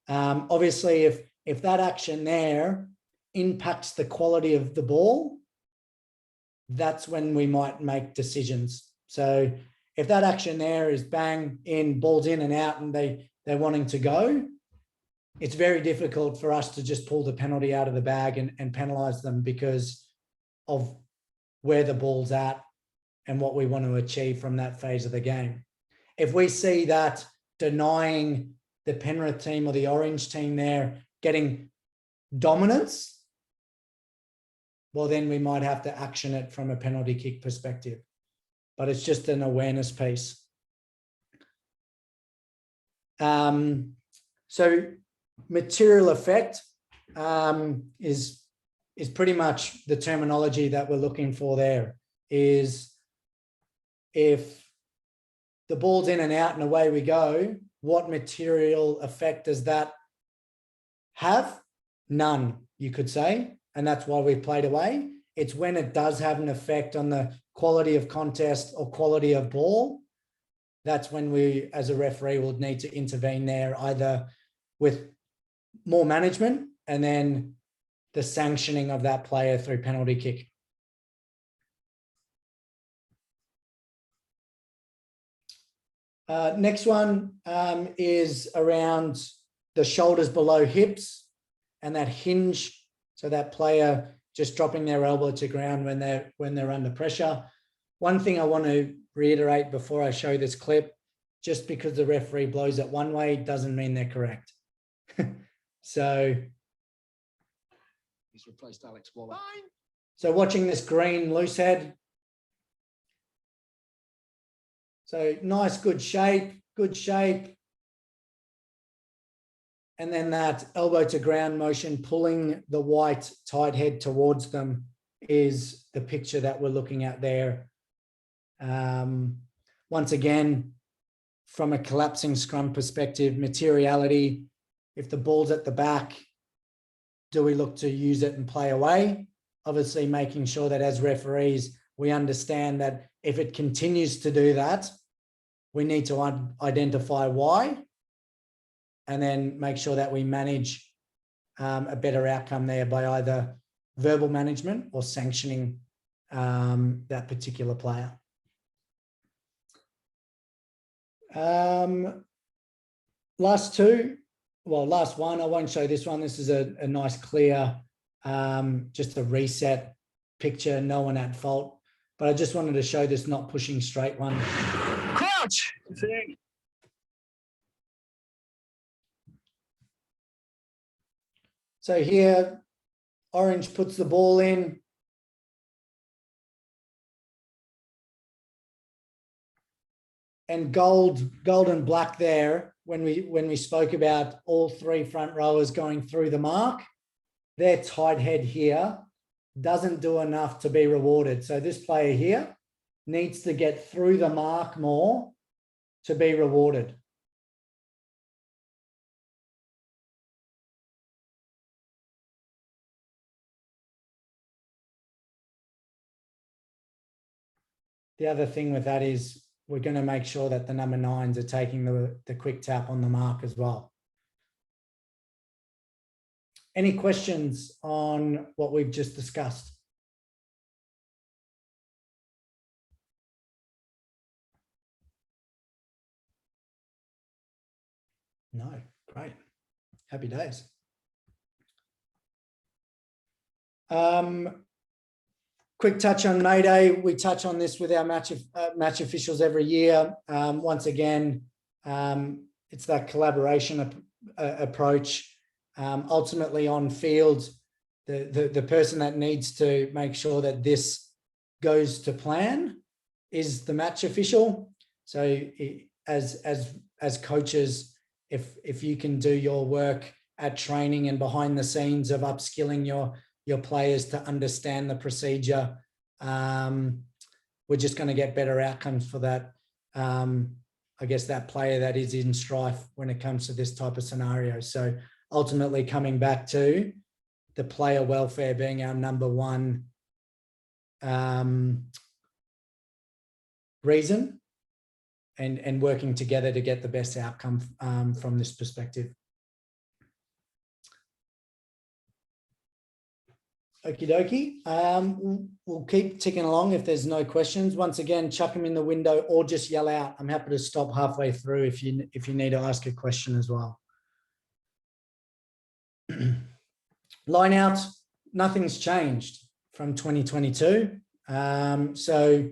Obviously, if that action there impacts the quality of the ball, that's when we might make decisions. So if that action there is bang in, balls in and out, and they're wanting to go, it's very difficult for us to just pull the penalty out of the bag and penalise them because of where the ball's at and what we want to achieve from that phase of the game. If we see that denying the Penrith team or the orange team there getting dominance, well, then we might have to action it from a penalty kick perspective. But it's just an awareness piece. So material effect is pretty much the terminology that we're looking for there. Is if the ball's in and out and away we go, what material effect does that have? None, you could say. And that's why we've played away. It's when it does have an effect on the quality of contest or quality of ball, that's when we, as a referee, will need to intervene there, either with more management and then the sanctioning of that player through penalty kick. Next one is around the shoulders below hips and that hinge. So that player just dropping their elbow to ground when they're under pressure. One thing I want to reiterate before I show this clip, just because the referee blows it one way doesn't mean they're correct. So he's replaced Alex Waller. So watching this green loose head. So nice, good shape. And then that elbow to ground motion, pulling the white tight head towards them, is the picture that we're looking at there. Once again, from a collapsing scrum perspective, materiality, if the ball's at the back, do we look to use it and play away? obviously making sure that as referees, we understand that if it continues to do that, we need to identify why, and then make sure that we manage a better outcome there by either verbal management or sanctioning that particular player. Last one, I won't show this one. This is a nice, clear, just a reset picture, no one at fault. But I just wanted to show this not pushing straight one. Crouch! So here, orange puts the ball in. And gold and black there, when we spoke about all three front rowers going through the mark, their tight head here doesn't do enough to be rewarded. So this player here needs to get through the mark more to be rewarded. The other thing with that is we're going to make sure that the number 9s are taking the quick tap on the mark as well. Any questions on what we've just discussed? No, great. Happy days. Quick touch on Mayday. We touch on this with our match officials every year. Once again, it's that collaboration approach. Ultimately on field, the person that needs to make sure that this goes to plan is the match official. So as coaches, if you can do your work at training and behind the scenes of upskilling your players to understand the procedure, we're just going to get better outcomes for that. I guess that player that is in strife when it comes to this type of scenario. So ultimately coming back to the player welfare being our number one reason, and working together to get the best outcome from this perspective. Okie dokie. We'll keep ticking along if there's no questions. Once again, chuck them in the window or just yell out. I'm happy to stop halfway through if you need to ask a question as well. Line out, nothing's changed from 2022. So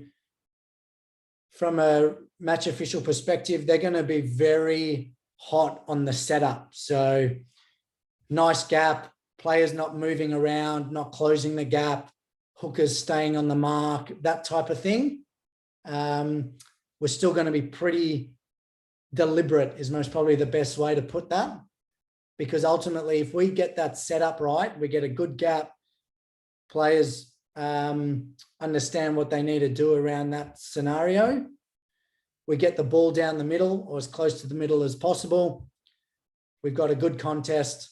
from a match official perspective, they're going to be very hot on the setup. So nice gap. Players not moving around, not closing the gap, hookers staying on the mark, that type of thing. We're still going to be pretty deliberate is most probably the best way to put that. Because ultimately, if we get that set up right, we get a good gap, players understand what they need to do around that scenario. We get the ball down the middle or as close to the middle as possible. We've got a good contest.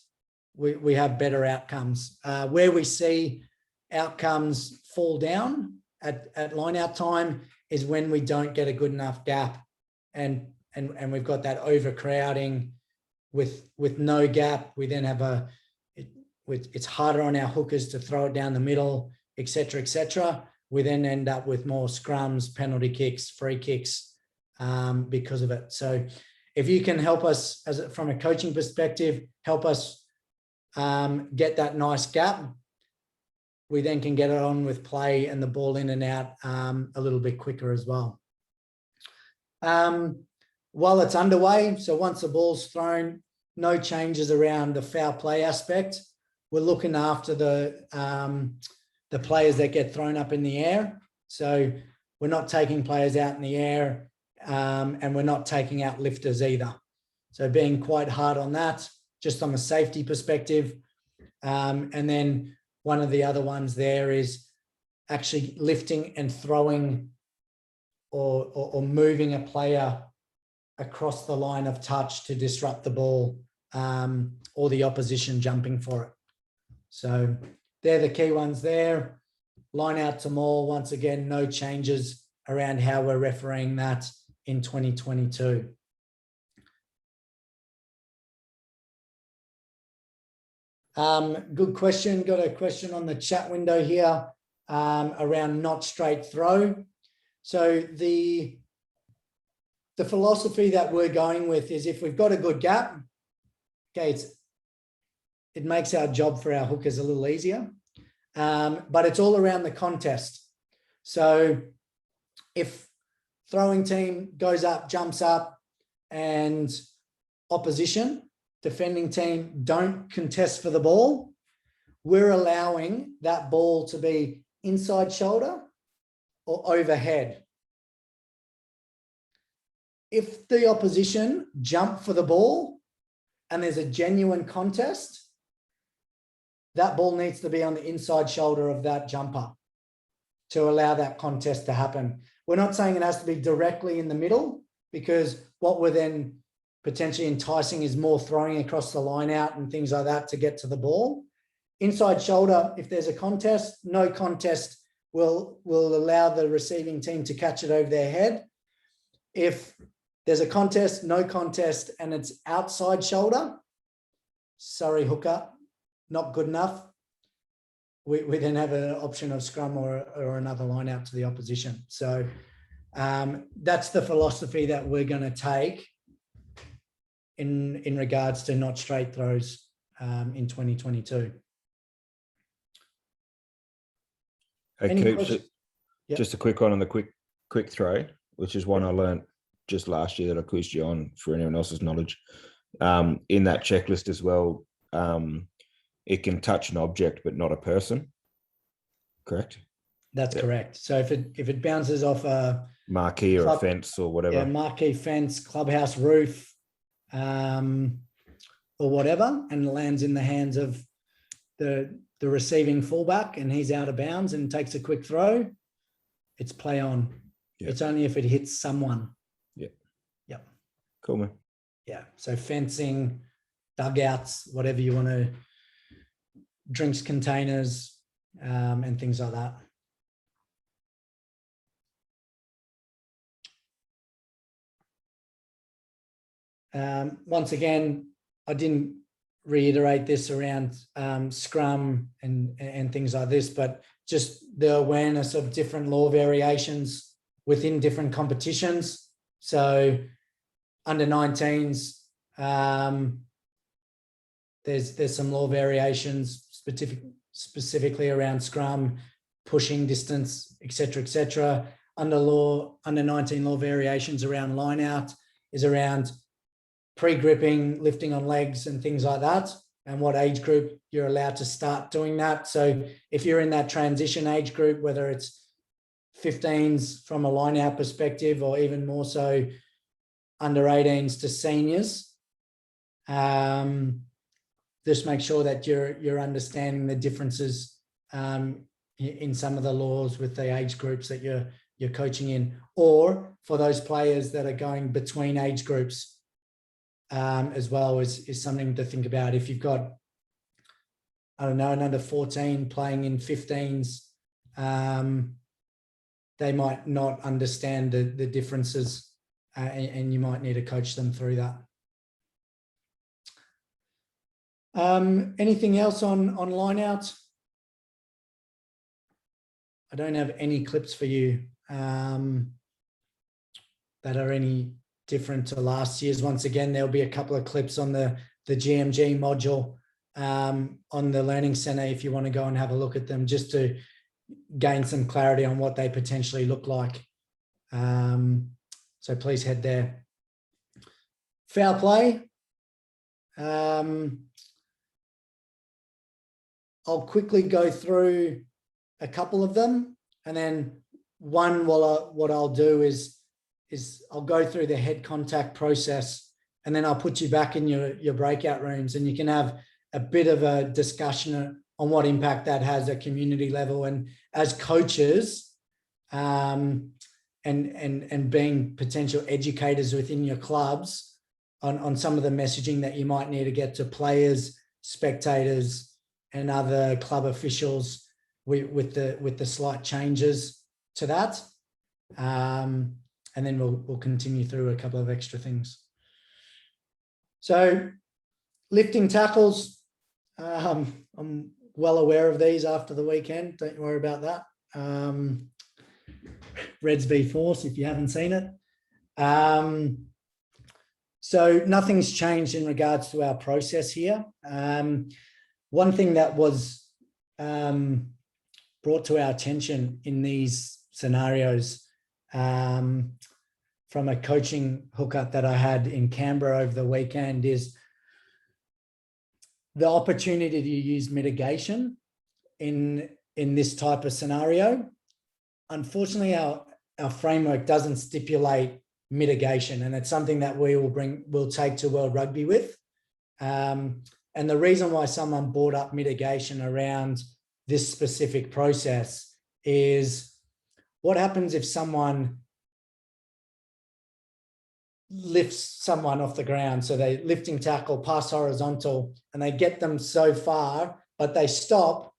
We have better outcomes. Where we see outcomes fall down at line out time is when we don't get a good enough gap, and we've got that overcrowding with no gap. We then have it's harder on our hookers to throw it down the middle, etc., etc. We then end up with more scrums, penalty kicks, free kicks because of it. So if you can help us from a coaching perspective, help us get that nice gap, we then can get it on with play and the ball in and out a little bit quicker as well. While it's underway, so once the ball's thrown, no changes around the foul play aspect. We're looking after the players that get thrown up in the air. So we're not taking players out in the air and we're not taking out lifters either. So being quite hard on that, just from a safety perspective. And then one of the other ones there is actually lifting and throwing or moving a player across the line of touch to disrupt the ball or the opposition jumping for it. So they're the key ones there. Line out to maul, once again, no changes around how we're refereeing that in 2022. Good question. Got a question on the chat window here around not straight throw. So the philosophy that we're going with is if we've got a good gap, okay, it makes our job for our hookers a little easier, but it's all around the contest. So if throwing team goes up, jumps up, and opposition, defending team don't contest for the ball, we're allowing that ball to be inside shoulder or overhead. If the opposition jump for the ball and there's a genuine contest, that ball needs to be on the inside shoulder of that jumper to allow that contest to happen. We're not saying it has to be directly in the middle, because what we're then potentially enticing is more throwing across the line out and things like that to get to the ball. Inside shoulder, if there's a contest, no contest will allow the receiving team to catch it over their head. If there's a contest, no contest, and it's outside shoulder, sorry, hooker, not good enough. We then have an option of scrum or another line out to the opposition. So that's the philosophy that we're going to take in regards to not straight throws in 2022. Okay, just a quick one on the quick throw, which is one I learned just last year that I quizzed you on for anyone else's knowledge. In that checklist as well, it can touch an object but not a person. Correct? That's correct. So if it bounces off a marquee or a fence or whatever, yeah, marquee, fence, clubhouse roof, or whatever, and lands in the hands of the receiving fullback and he's out of bounds and takes a quick throw, it's play on. Yeah. It's only if it hits someone. Yeah. Yep. Cool, man. Yeah. So fencing, dugouts, whatever you want to, drinks containers, and things like that. Once again, I didn't reiterate this around Scrum and things like this, but just the awareness of different law variations within different competitions. So under 19s, there's some law variations specifically around Scrum, pushing distance, etc. Under 19 law variations around line out is around pre-gripping, lifting on legs and things like that, and what age group you're allowed to start doing that. So if you're in that transition age group, whether it's 15s from a line out perspective or even more so under 18s to seniors, just make sure that you're understanding the differences in some of the laws with the age groups that you're coaching in, or for those players that are going between age groups as well is something to think about. If you've got, I don't know, an under 14 playing in 15s, they might not understand the differences and you might need to coach them through that. Anything else on line out? I don't have any clips for you that are any different to last year's. Once again, there'll be a couple of clips on the GMG module on the Learning Center if you want to go and have a look at them, just to gain some clarity on what they potentially look like. So please head there. Foul play. I'll quickly go through a couple of them, and then what I'll do is I'll go through the head contact process, and then I'll put you back in your breakout rooms, and you can have a bit of a discussion on what impact that has at community level, and as coaches, and being potential educators within your clubs on some of the messaging that you might need to get to players, spectators, and other club officials with the slight changes to that. And then we'll continue through a couple of extra things. So lifting tackles, I'm well aware of these after the weekend. Don't worry about that. Reds v Force, if you haven't seen it. So nothing's changed in regards to our process here. One thing that was brought to our attention in these scenarios from a coaching hookup that I had in Canberra over the weekend is the opportunity to use mitigation in this type of scenario. Unfortunately, our framework doesn't stipulate mitigation, and it's something that we'll take to World Rugby with. And the reason why someone brought up mitigation around this specific process is what happens if someone lifts someone off the ground. So they lifting tackle, pass horizontal, and they get them so far, but they stop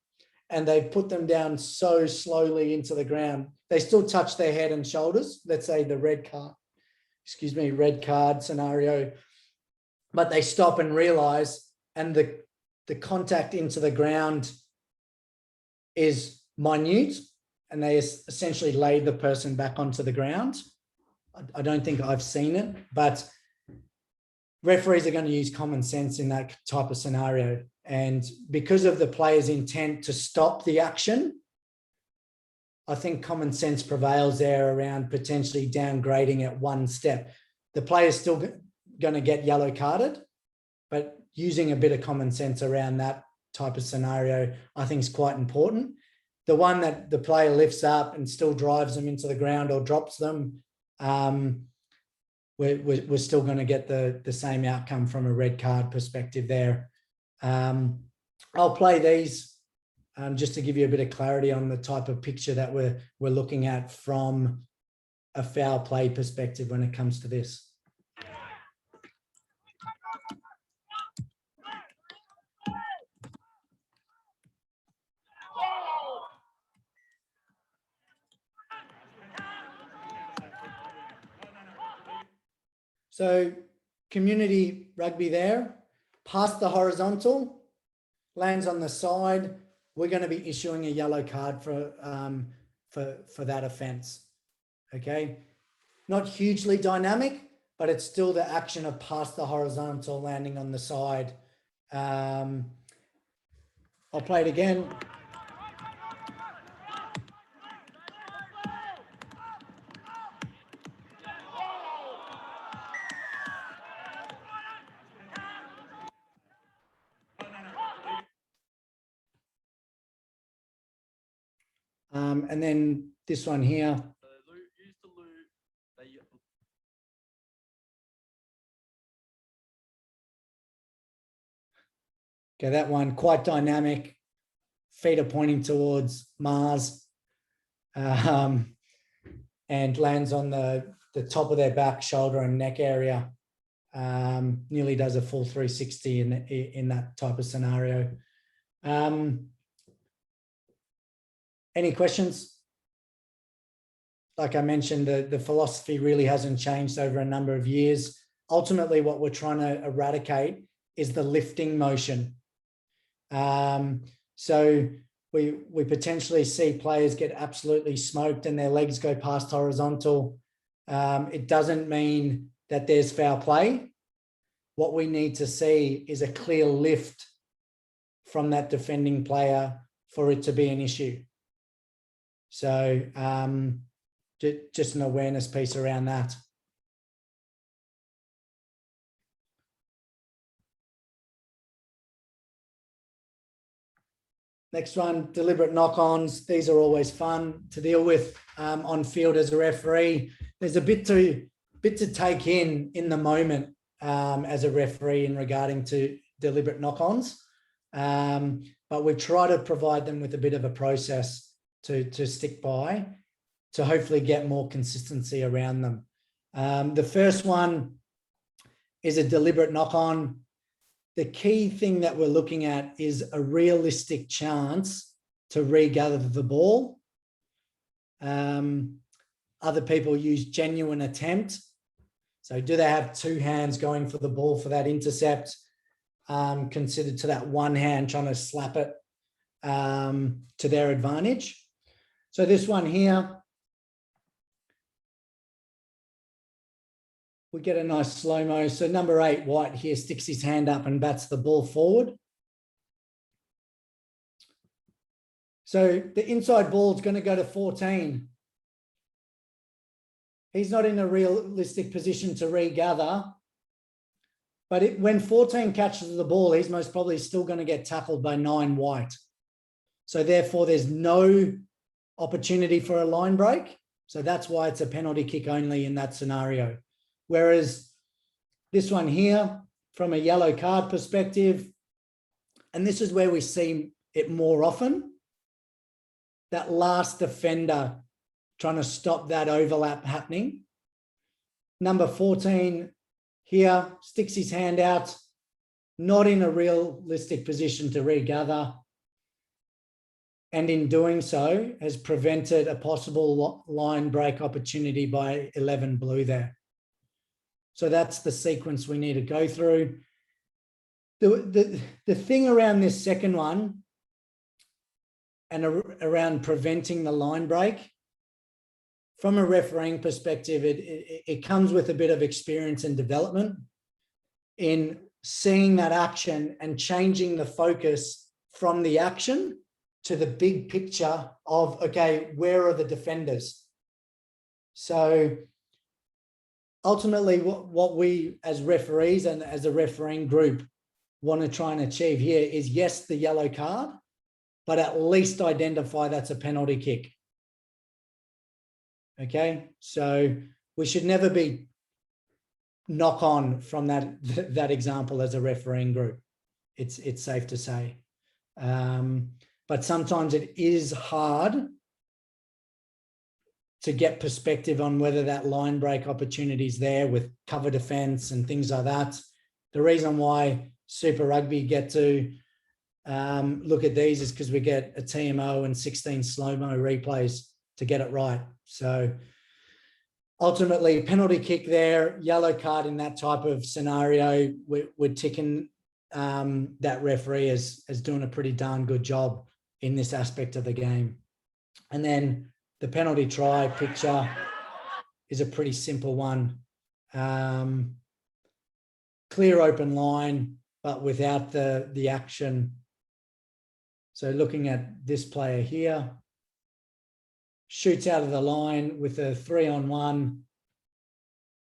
and they put them down so slowly into the ground. They still touch their head and shoulders. Let's say the red card scenario, but they stop and realize, and the contact into the ground is minute, and they essentially lay the person back onto the ground. I don't think I've seen it, but referees are going to use common sense in that type of scenario. And because of the player's intent to stop the action, I think common sense prevails there around potentially downgrading at one step. The player's still going to get yellow carded, but using a bit of common sense around that type of scenario, I think is quite important. The one that the player lifts up and still drives them into the ground or drops them, we're still going to get the same outcome from a red card perspective there. I'll play these just to give you a bit of clarity on the type of picture that we're looking at from a foul play perspective when it comes to this. So community rugby there, past the horizontal, lands on the side. We're going to be issuing a yellow card for that offence. Okay, not hugely dynamic, but it's still the action of past the horizontal, landing on the side. I'll play it again. And then this one here. Okay, that one quite dynamic. Feet are pointing towards Mars, and lands on the top of their back, shoulder, and neck area. Nearly does a full 360 in that type of scenario. Any questions? Like I mentioned, the philosophy really hasn't changed over a number of years. Ultimately, what we're trying to eradicate is the lifting motion. So we potentially see players get absolutely smoked and their legs go past horizontal. It doesn't mean that there's foul play. What we need to see is a clear lift from that defending player for it to be an issue. So just an awareness piece around that. Next one, deliberate knock-ons. These are always fun to deal with on field as a referee. There's a bit to take in the moment as a referee in regarding to deliberate knock-ons, but we try to provide them with a bit of a process to stick by to hopefully get more consistency around them. The first one is a deliberate knock-on. the key thing that we're looking at is a realistic chance to regather the ball. Other people use genuine attempt. So do they have two hands going for the ball for that intercept, considered to that one hand trying to slap it to their advantage? So this one here, we get a nice slow-mo. So number 8, White here, sticks his hand up and bats the ball forward. So the inside ball is going to go to 14. He's not in a realistic position to regather. But when 14 catches the ball, he's most probably still going to get tackled by 9 White. So therefore, there's no opportunity for a line break. So that's why it's a penalty kick only in that scenario. Whereas this one here, from a yellow card perspective, and this is where we see it more often, that last defender trying to stop that overlap happening. Number 14 here sticks his hand out, not in a realistic position to regather, and in doing so has prevented a possible line break opportunity by 11 blue there. So that's the sequence we need to go through. The thing around this second one and around preventing the line break, from a refereeing perspective, it comes with a bit of experience and development in seeing that action and changing the focus from the action to the big picture of, okay, where are the defenders? So ultimately, what we as referees and as a refereeing group want to try and achieve here is, yes, the yellow card, but at least identify that's a penalty kick. Okay, so we should never be knock on from that example as a refereeing group. It's safe to say. But sometimes it is hard to get perspective on whether that line break opportunity is there with cover defense and things like that. The reason why Super Rugby get to look at these is because we get a TMO and 16 slow-mo replays to get it right. So ultimately, penalty kick there, yellow card in that type of scenario, we're ticking that referee as doing a pretty darn good job in this aspect of the game. And then the penalty try picture is a pretty simple one. Clear open line, but without the action. So looking at this player here, shoots out of the line with a 3-on-1,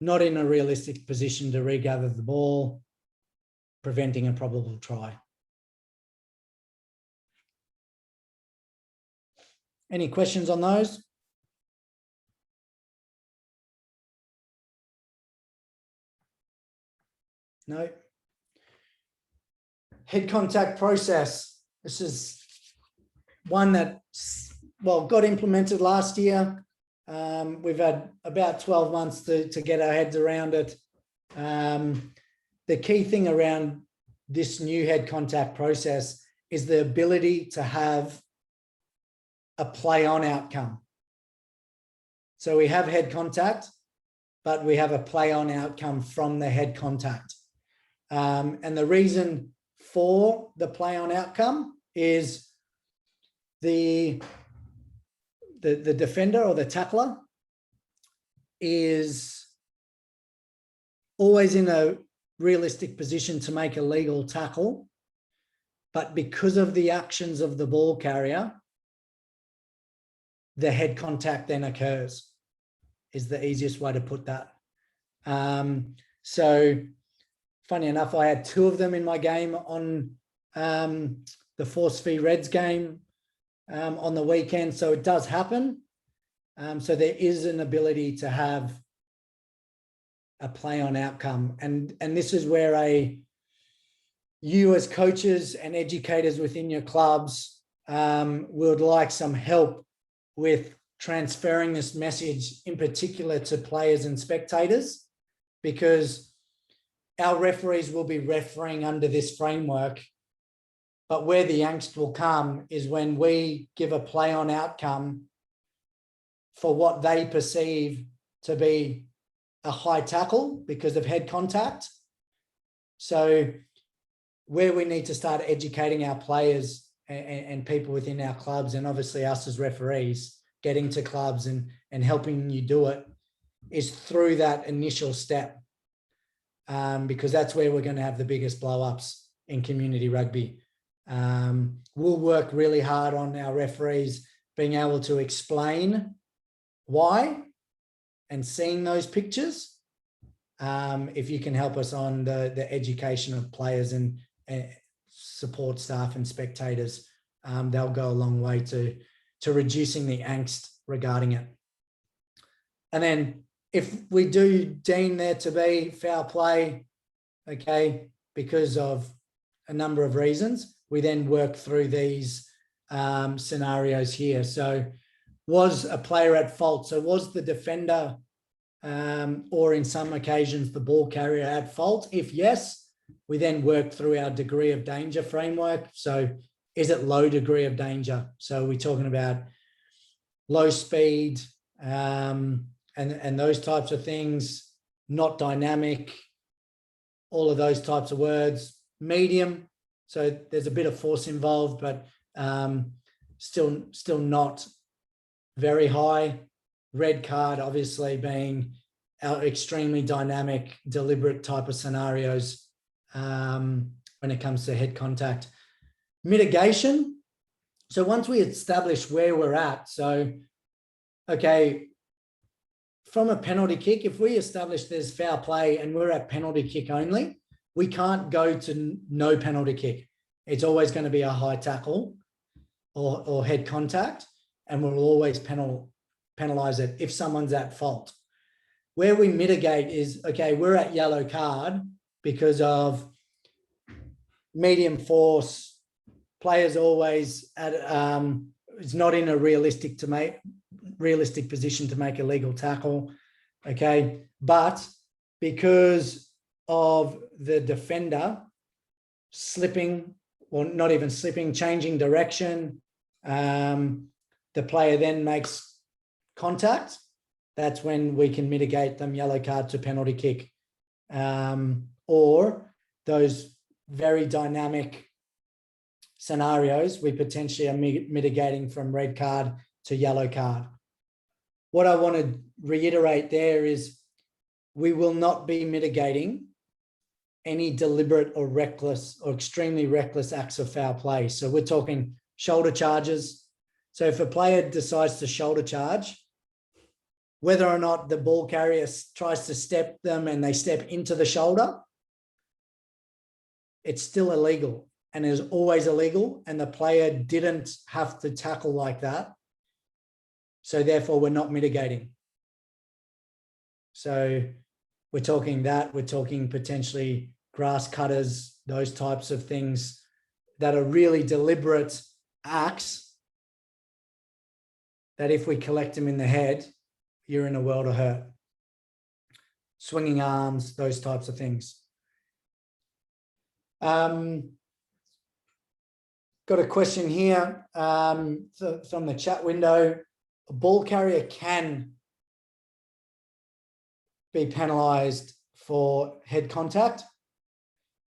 not in a realistic position to regather the ball, preventing a probable try. Any questions on those? No. Head contact process. This is one that, well, got implemented last year. We've had about 12 months to get our heads around it. The key thing around this new head contact process is the ability to have a play on outcome. So we have head contact, but we have a play on outcome from the head contact. And the reason for the play on outcome is the defender or the tackler is always in a realistic position to make a legal tackle, but because of the actions of the ball carrier, the head contact then occurs, is the easiest way to put that. So funny enough, I had 2 of them in my game on the Force v Reds game on the weekend. So it does happen. So there is an ability to have a play on outcome. And this is where you as coaches and educators within your clubs would like some help with transferring this message in particular to players and spectators, because our referees will be refereeing under this framework. But where the angst will come is when we give a play on outcome for what they perceive to be a high tackle because of head contact. So where we need to start educating our players and people within our clubs, and obviously us as referees, getting to clubs and helping you do it, is through that initial step, because that's where we're going to have the biggest blow-ups in community rugby. We'll work really hard on our referees being able to explain why and seeing those pictures. If you can help us on the education of players and support staff and spectators, they'll go a long way to reducing the angst regarding it. And then if we do deem there to be foul play, okay, because of a number of reasons, we then work through these scenarios here. So was a player at fault? So was the defender or in some occasions the ball carrier at fault? If yes, we then work through our degree of danger framework. So is it low degree of danger? So we're talking about low speed and those types of things, not dynamic, all of those types of words. Medium, so there's a bit of force involved, but still not very high. Red card, obviously, being our extremely dynamic, deliberate type of scenarios when it comes to head contact. Mitigation. So once we establish where we're at, so, okay, from a penalty kick, if we establish there's foul play and we're at penalty kick only, we can't go to no penalty kick. It's always going to be a high tackle or head contact, and we'll always penalize it if someone's at fault. Where we mitigate is, okay, we're at yellow card because of medium force, players always at it's not in a realistic position to make a legal tackle, okay, but because of the defender slipping, or not even slipping, changing direction, the player then makes contact, that's when we can mitigate them yellow card to penalty kick, or those very dynamic scenarios we potentially are mitigating from red card to yellow card. What I want to reiterate there is we will not be mitigating any deliberate or reckless or extremely reckless acts of foul play. So we're talking shoulder charges. So if a player decides to shoulder charge, whether or not the ball carrier tries to step them and they step into the shoulder, it's still illegal and is always illegal, and the player didn't have to tackle like that. So therefore we're not mitigating. So we're talking potentially grass cutters, those types of things that are really deliberate acts that if we collect them in the head, you're in a world of hurt. Swinging arms, those types of things. Got a question here from the chat window. A ball carrier can be penalised for head contact.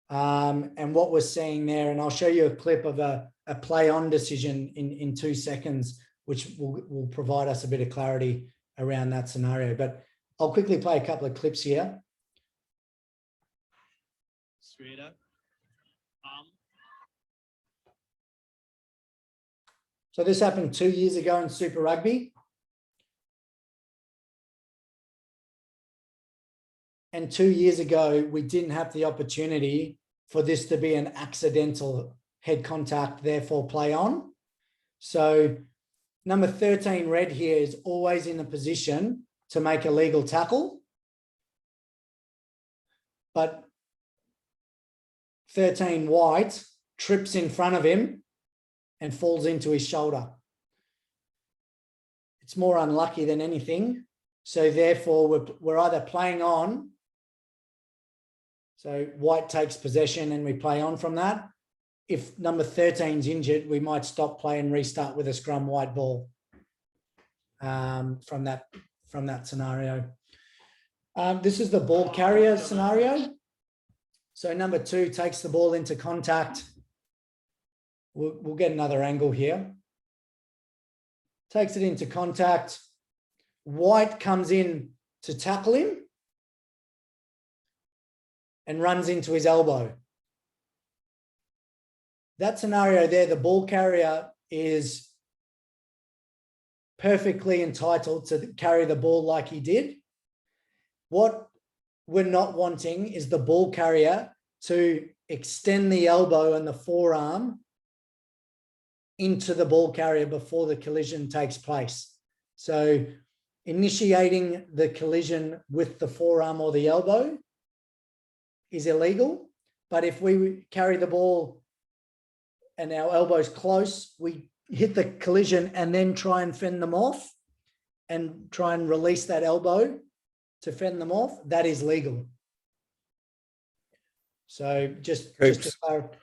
And what we're seeing there, and I'll show you a clip of a play-on decision in 2 seconds, which will provide us a bit of clarity around that scenario. But I'll quickly play a couple of clips here. Straight up. So this happened 2 years ago in Super Rugby. And 2 years ago, we didn't have the opportunity for this to be an accidental head contact, therefore play on. So number 13 red here is always in a position to make a legal tackle. But 13 white trips in front of him and falls into his shoulder. It's more unlucky than anything. So therefore we're either playing on So white takes possession and we play on from that. If number 13 is injured, we might stop play and restart with a scrum white ball from that scenario. This is the ball carrier scenario. So number 2 takes the ball into contact. We'll get another angle here. Takes it into contact. White comes in to tackle him and runs into his elbow. That scenario there, the ball carrier is perfectly entitled to carry the ball like he did. What we're not wanting is the ball carrier to extend the elbow and the forearm into the ball carrier before the collision takes place. So initiating the collision with the forearm or the elbow is illegal. But if we carry the ball and our elbow's close, we hit the collision and then try and fend them off and try and release that elbow to fend them off, that is legal. So just to clarify.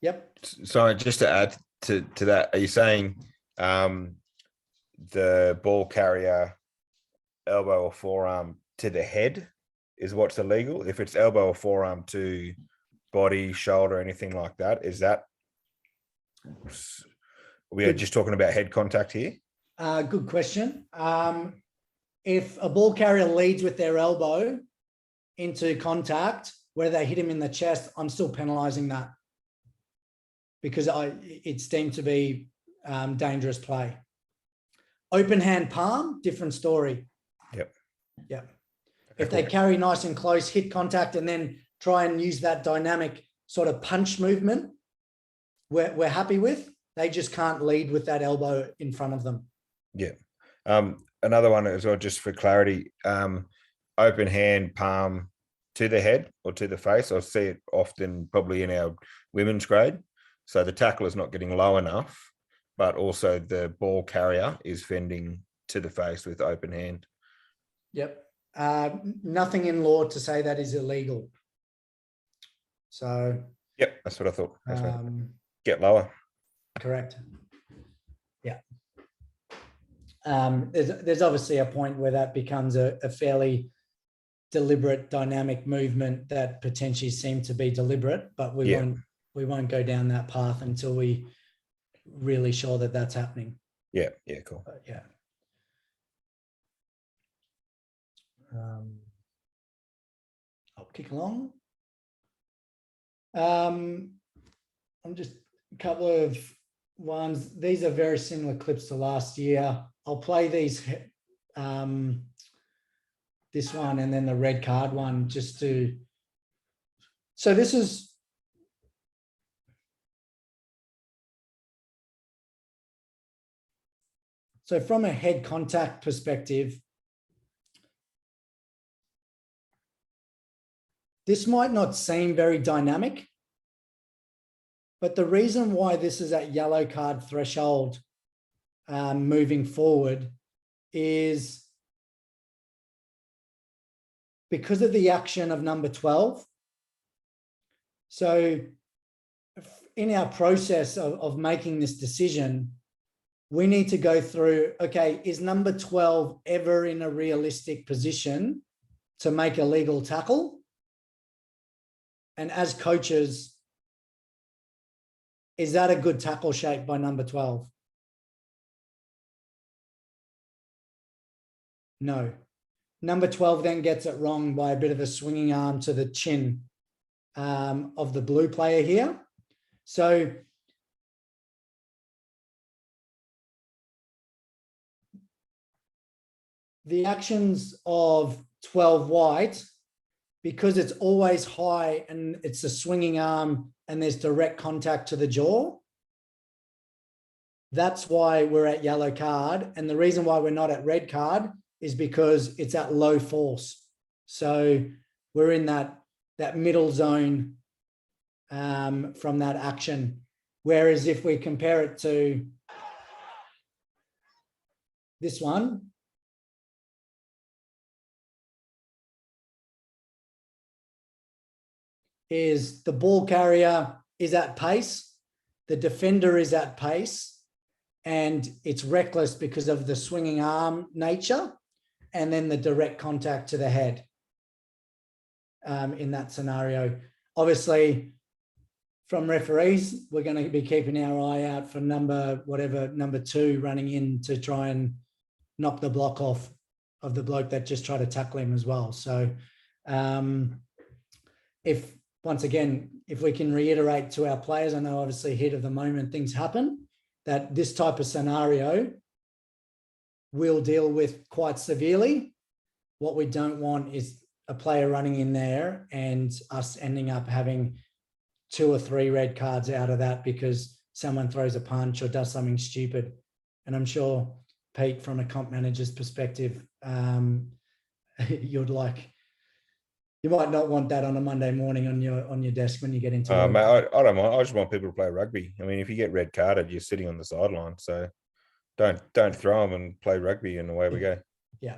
Yep. Sorry, just to add to that, are you saying the ball carrier elbow or forearm to the head is what's illegal? If it's elbow or forearm to body, shoulder, anything like that, is that, we are just talking about head contact here? Good question. If a ball carrier leads with their elbow into contact where they hit him in the chest, I'm still penalising that because it's deemed to be dangerous play. Open hand palm, different story. Yep. Yep. If they carry nice and close, hit contact, and then try and use that dynamic sort of punch movement, we're happy with. They just can't lead with that elbow in front of them. Yeah. Another one as well, just for clarity, open hand palm to the head or to the face. I see it often probably in our women's grade. So the tackle is not getting low enough, but also the ball carrier is fending to the face with open hand. Yep. Nothing in law to say that is illegal. So. Yep, that's what I thought. That's right. Get lower. Correct. Yeah. There's obviously a point where that becomes a fairly deliberate dynamic movement that potentially seemed to be deliberate, but we won't go down that path until we really sure that that's happening. Yeah, cool. But yeah. I'll kick along. I'm just a couple of ones. These are very similar clips to last year. I'll play these, this one and then the red card one just to, so this is, so from a head contact perspective, this might not seem very dynamic, but the reason why this is at yellow card threshold moving forward is because of the action of number 12. So in our process of making this decision, we need to go through, okay, is number 12 ever in a realistic position to make a legal tackle? And as coaches, is that a good tackle shape by number 12? No. Number 12 then gets it wrong by a bit of a swinging arm to the chin of the blue player here. So the actions of 12 white, because it's always high and it's a swinging arm and there's direct contact to the jaw, that's why we're at yellow card. And the reason why we're not at red card is because it's at low force. So we're in that middle zone from that action. Whereas if we compare it to this one, is the ball carrier is at pace, the defender is at pace, and it's reckless because of the swinging arm nature, and then the direct contact to the head in that scenario. Obviously, from referees, we're going to be keeping our eye out for number 2 running in to try and knock the block off of the bloke that just tried to tackle him as well. So if we can reiterate to our players, I know obviously heat of the moment things happen, that this type of scenario we'll deal with quite severely. What we don't want is a player running in there and us ending up having 2 or 3 red cards out of that because someone throws a punch or does something stupid. And I'm sure, Pete, from a comp manager's perspective, you might not want that on a Monday morning on your desk when you get into Mate, I don't mind. I just want people to play rugby. I mean, if you get red carded, you're sitting on the sideline. So don't throw them and play rugby, and away we go. Yeah.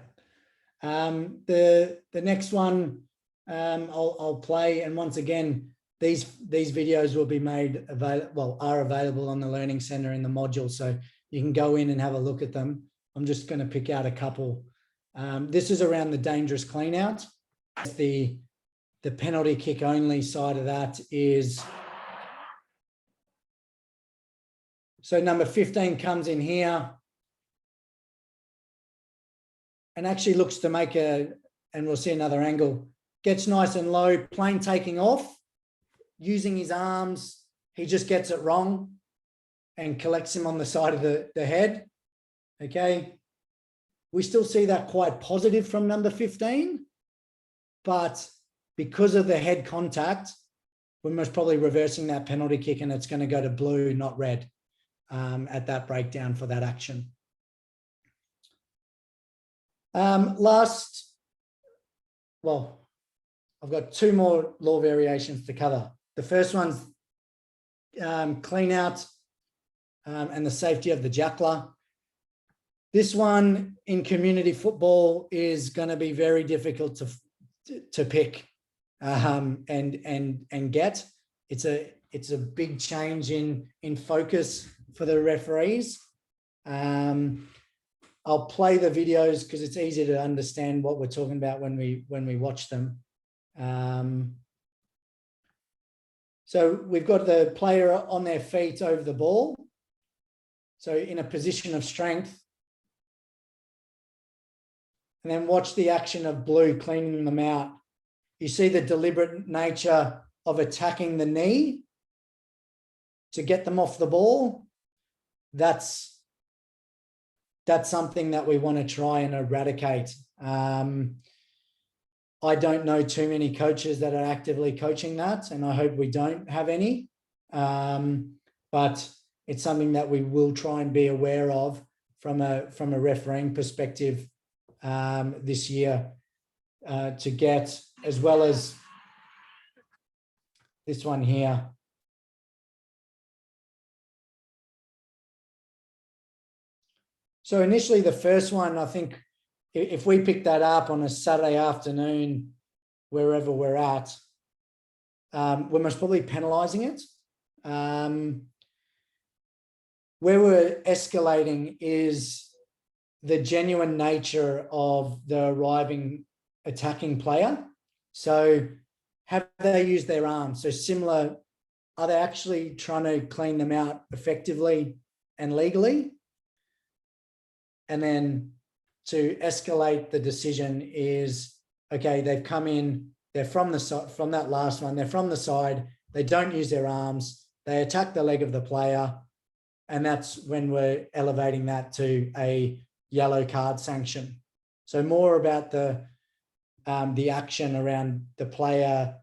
The next one I'll play, and once again, these videos will be made available, are available on the Learning Center in the module, so you can go in and have a look at them. I'm just going to pick out a couple. This is around the dangerous clean out. The penalty kick only side of that is, so number 15 comes in here and actually looks to make and we'll see another angle, gets nice and low, plane taking off, using his arms, he just gets it wrong and collects him on the side of the head. Okay. We still see that quite positive from number 15, but because of the head contact, we're most probably reversing that penalty kick and it's going to go to blue, not red, at that breakdown for that action. I've got 2 more law variations to cover. The first one's clean out and the safety of the jackler. This one in community football is going to be very difficult to pick and get. It's a big change in focus for the referees. I'll play the videos because it's easy to understand what we're talking about when we watch them. So we've got the player on their feet over the ball. So in a position of strength. And then watch the action of blue cleaning them out. You see the deliberate nature of attacking the knee to get them off the ball. That's something that we want to try and eradicate. I don't know too many coaches that are actively coaching that, and I hope we don't have any. But it's something that we will try and be aware of from a refereeing perspective this year to get, as well as this one here. So initially the first one, I think if we pick that up on a Saturday afternoon, wherever we're at, we're most probably penalising it. Where we're escalating is the genuine nature of the arriving attacking player. So have they used their arms? So similar, are they actually trying to clean them out effectively and legally? And then to escalate the decision is, okay, they've come in, they're from that last one, they're from the side, they don't use their arms, they attack the leg of the player, and that's when we're elevating that to a yellow card sanction. So more about the action around the player,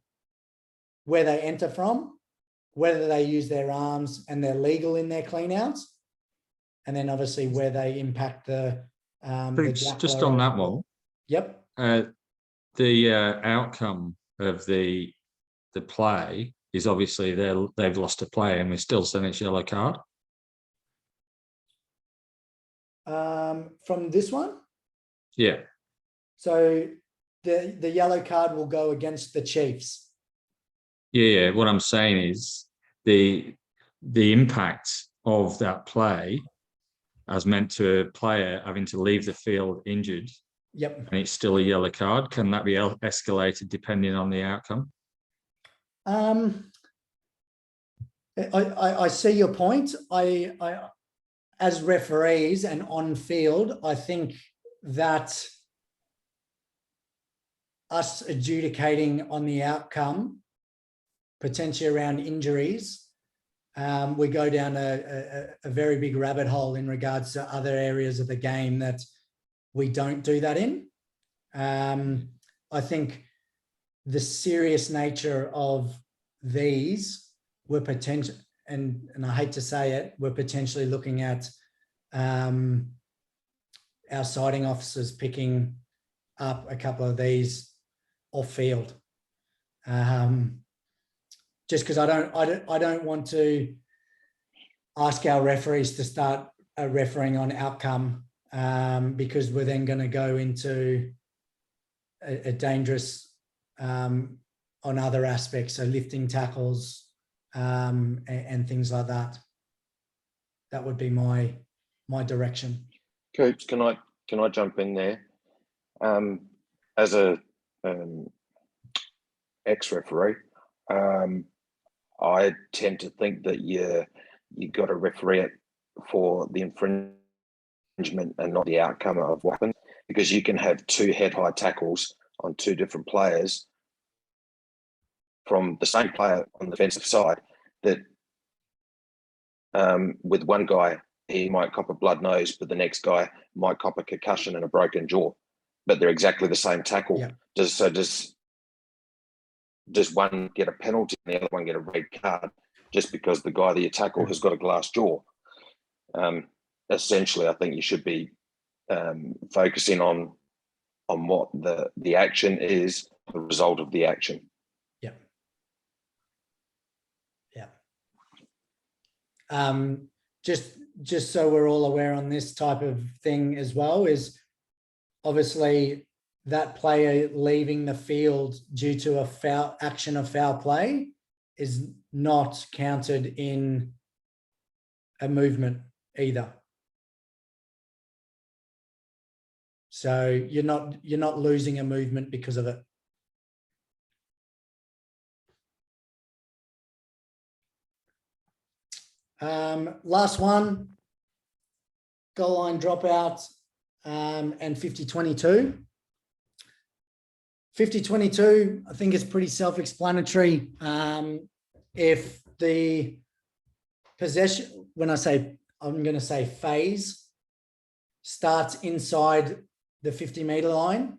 where they enter from, whether they use their arms and they're legal in their cleanouts, and then obviously where they impact the just on that one. Yep. The outcome of the play is obviously they've lost a play and we still send it yellow card. From this one? Yeah. So the yellow card will go against the Chiefs. Yeah, what I'm saying is the impact of that play has meant to a player having to leave the field injured, Yep. and it's still a yellow card. Can that be escalated depending on the outcome? I see your point. I as referees and on field, I think that us adjudicating on the outcome, potentially around injuries, we go down a very big rabbit hole in regards to other areas of the game that we don't do that in. I think the serious nature of these were potential, and I hate to say it, we're potentially looking at our sighting officers picking up a couple of these off field. Just because I don't want to ask our referees to start refereeing on outcome, because we're then going to go into a dangerous on other aspects, so lifting tackles and things like that. That would be my direction. Coops, can I jump in there? As a ex-referee, I tend to think that you got to referee it for the infringement and not the outcome of what happened, because you can have two head-high tackles on two different players from the same player on the defensive side that with one guy, he might cop a blood nose, but the next guy might cop a concussion and a broken jaw, but they're exactly the same tackle. Yeah. Does one get a penalty and the other one get a red card just because the guy that you tackle has got a glass jaw? Essentially, I think you should be focusing on what the action is, the result of the action. Yeah. Yeah. Just so we're all aware on this type of thing as well, is obviously that player leaving the field due to a foul action of foul play is not counted in a movement either. So you're not losing a movement because of it. Last one, goal line dropout and 50-22. 50-22, I think it's pretty self-explanatory. If the possession, I'm going to say phase, starts inside the 50-meter line,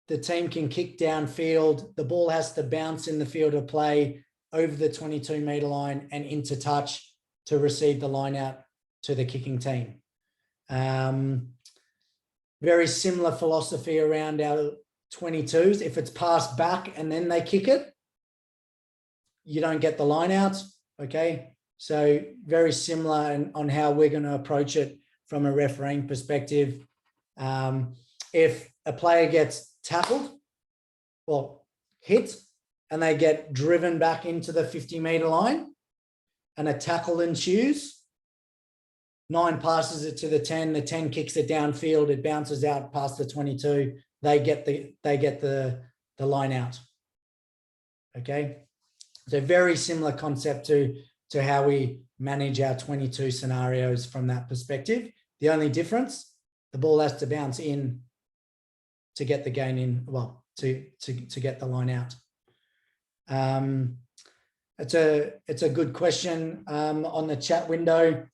the team can kick downfield. The ball has to bounce in the field of play over the 22-meter line and into touch to receive the line out to the kicking team. Very similar philosophy around our 22s. If it's passed back and then they kick it, you don't get the line out. Okay. So very similar on how we're going to approach it from a refereeing perspective. If a player gets tackled or hit and they get driven back into the 50-meter line and a tackle ensues, 9 passes it to the 10, the 10 kicks it downfield, it bounces out past the 22, they get the line out. Okay. So very similar concept to how we manage our 22 scenarios from that perspective. The only difference, the ball has to bounce in to get the gain in, well, to get the line out. It's a good question on the chat window.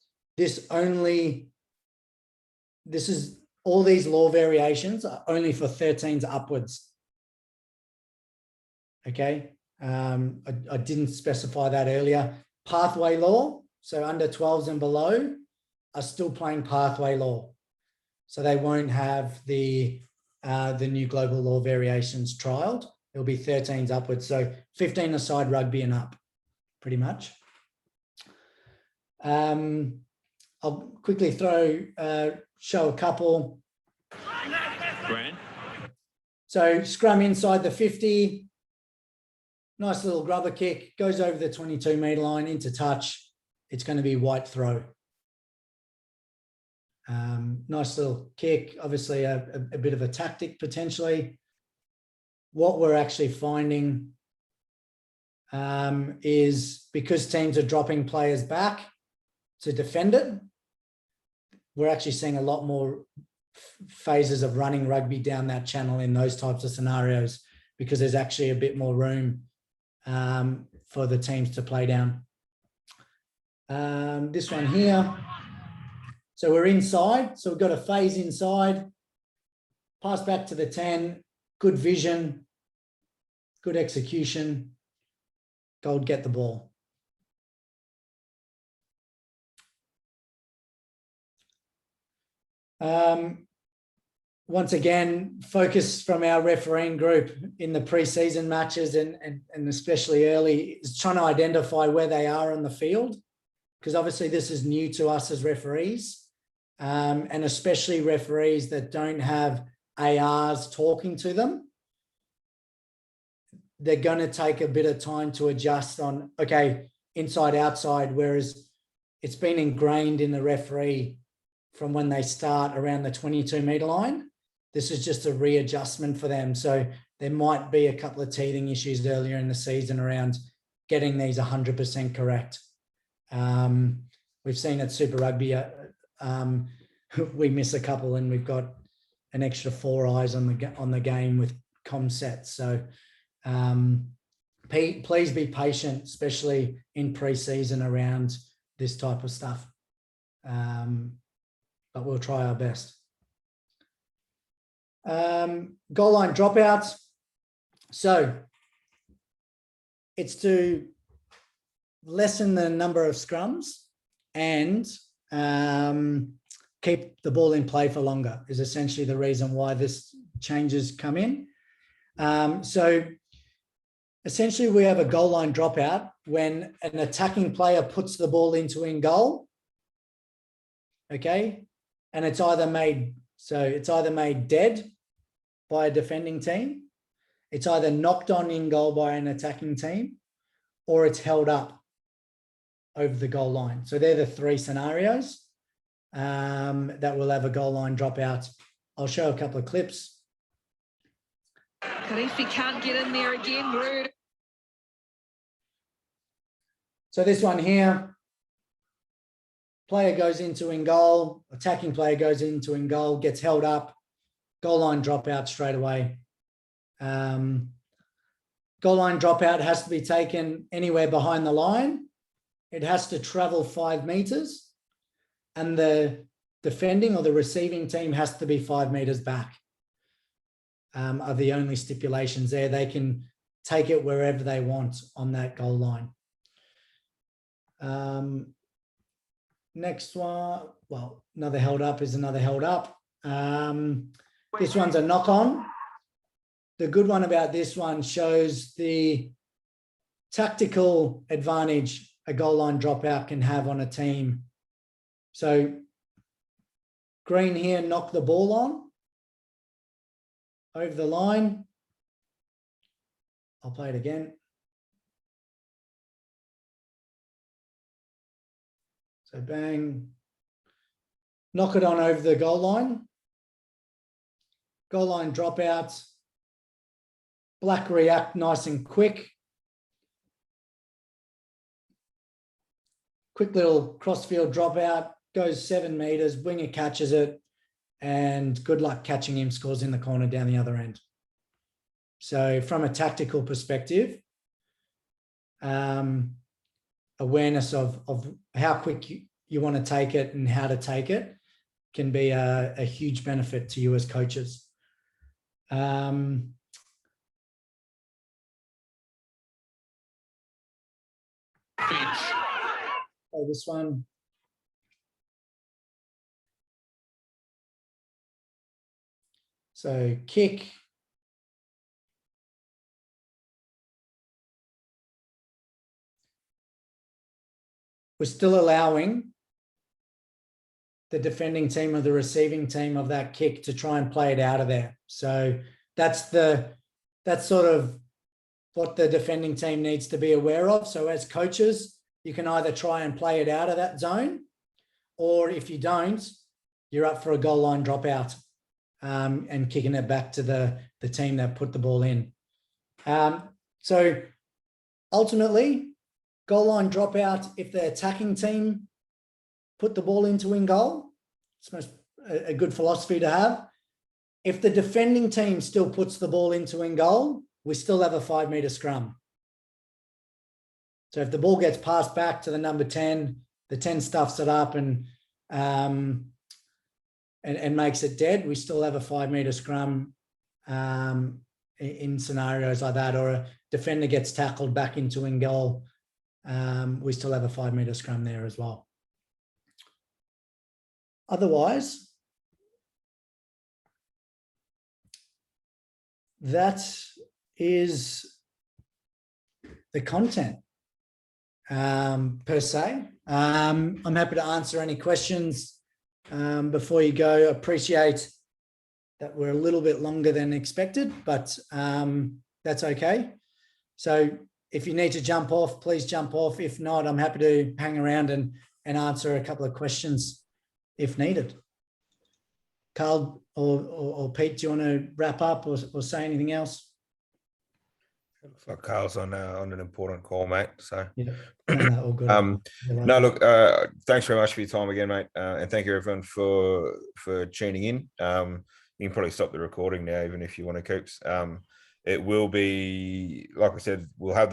All these law variations are only for 13s upwards. Okay. I didn't specify that earlier. Pathway law, so under 12s and below, are still playing pathway law. So they won't have the new global law variations trialed. It'll be 13s upwards. So 15 aside rugby and up, pretty much. I'll quickly show a couple. Grant. So scrum inside the 50. Nice little grubber kick, goes over the 22-meter line into touch. It's going to be white throw. Nice little kick, obviously a bit of a tactic potentially. What we're actually finding is because teams are dropping players back to defend it, we're actually seeing a lot more phases of running rugby down that channel in those types of scenarios, because there's actually a bit more room for the teams to play down. This one here. So we're inside. So we've got a phase inside. Pass back to the 10. Good vision. Good execution. Gold, get the ball. Once again, focus from our refereeing group in the pre-season matches and especially early is trying to identify where they are on the field, because obviously this is new to us as referees, and especially referees that don't have ARs talking to them. They're going to take a bit of time to adjust on, okay, inside, outside, whereas it's been ingrained in the referee from when they start around the 22-meter line. This is just a readjustment for them. So there might be a couple of teething issues earlier in the season around getting these 100% correct. We've seen at Super Rugby, we miss a couple and we've got an extra 4 eyes on the game with comm sets. So please be patient, especially in pre-season around this type of stuff. But we'll try our best. Goal line dropouts. So it's to lessen the number of scrums and keep the ball in play for longer is essentially the reason why this changes come in. So essentially we have a goal line dropout when an attacking player puts the ball into in goal. Okay. And it's either made dead by a defending team, it's either knocked on in goal by an attacking team, or it's held up over the goal line. So they're the 3 scenarios that will have a goal line dropout. I'll show a couple of clips. Karifi can't get in there again, rude. So this one here, player goes into in goal, attacking player goes into in goal, gets held up, goal line dropout straight away. Goal line dropout has to be taken anywhere behind the line. It has to travel 5 meters, and the defending or the receiving team has to be 5 meters back. Are the only stipulations there. They can take it wherever they want on that goal line. Next one, well, another held up is another held up. This one's a knock-on. The good one about this one shows the tactical advantage a goal line dropout can have on a team. So green here, knock the ball on over the line. I'll play it again. So bang, knock it on over the goal line. Goal line dropouts. Black react nice and quick. Quick little crossfield dropout, goes 7 meters, winger catches it, and good luck catching him, scores in the corner down the other end. So from a tactical perspective, awareness of how quick you want to take it and how to take it can be a huge benefit to you as coaches. Oh, this one. So kick. We're still allowing the defending team or the receiving team of that kick to try and play it out of there. So that's sort of what the defending team needs to be aware of. So as coaches, you can either try and play it out of that zone, or if you don't, you're up for a goal line dropout and kicking it back to the team that put the ball in. So ultimately, goal line dropout, if the attacking team put the ball into in goal, it's a good philosophy to have. If the defending team still puts the ball into in goal, we still have a 5 meter scrum. So if the ball gets passed back to the number 10, the 10 stuffs it up and makes it dead, we still have a 5 meter scrum in scenarios like that, or a defender gets tackled back into in goal. We still have a 5 meter scrum there as well. Otherwise, that is the content per se. I'm happy to answer any questions before you go. Appreciate that we're a little bit longer than expected, but that's okay. So if you need to jump off, please jump off. If not, I'm happy to hang around and answer a couple of questions if needed. Carl or Pete, do you want to wrap up or say anything else? Looks like Carl's on an important call, mate. So yeah, no, all good. No, look, thanks very much for your time again, mate, and thank you everyone for tuning in. You can probably stop the recording now, even if you want to, Coops. It will be, like I said, we'll have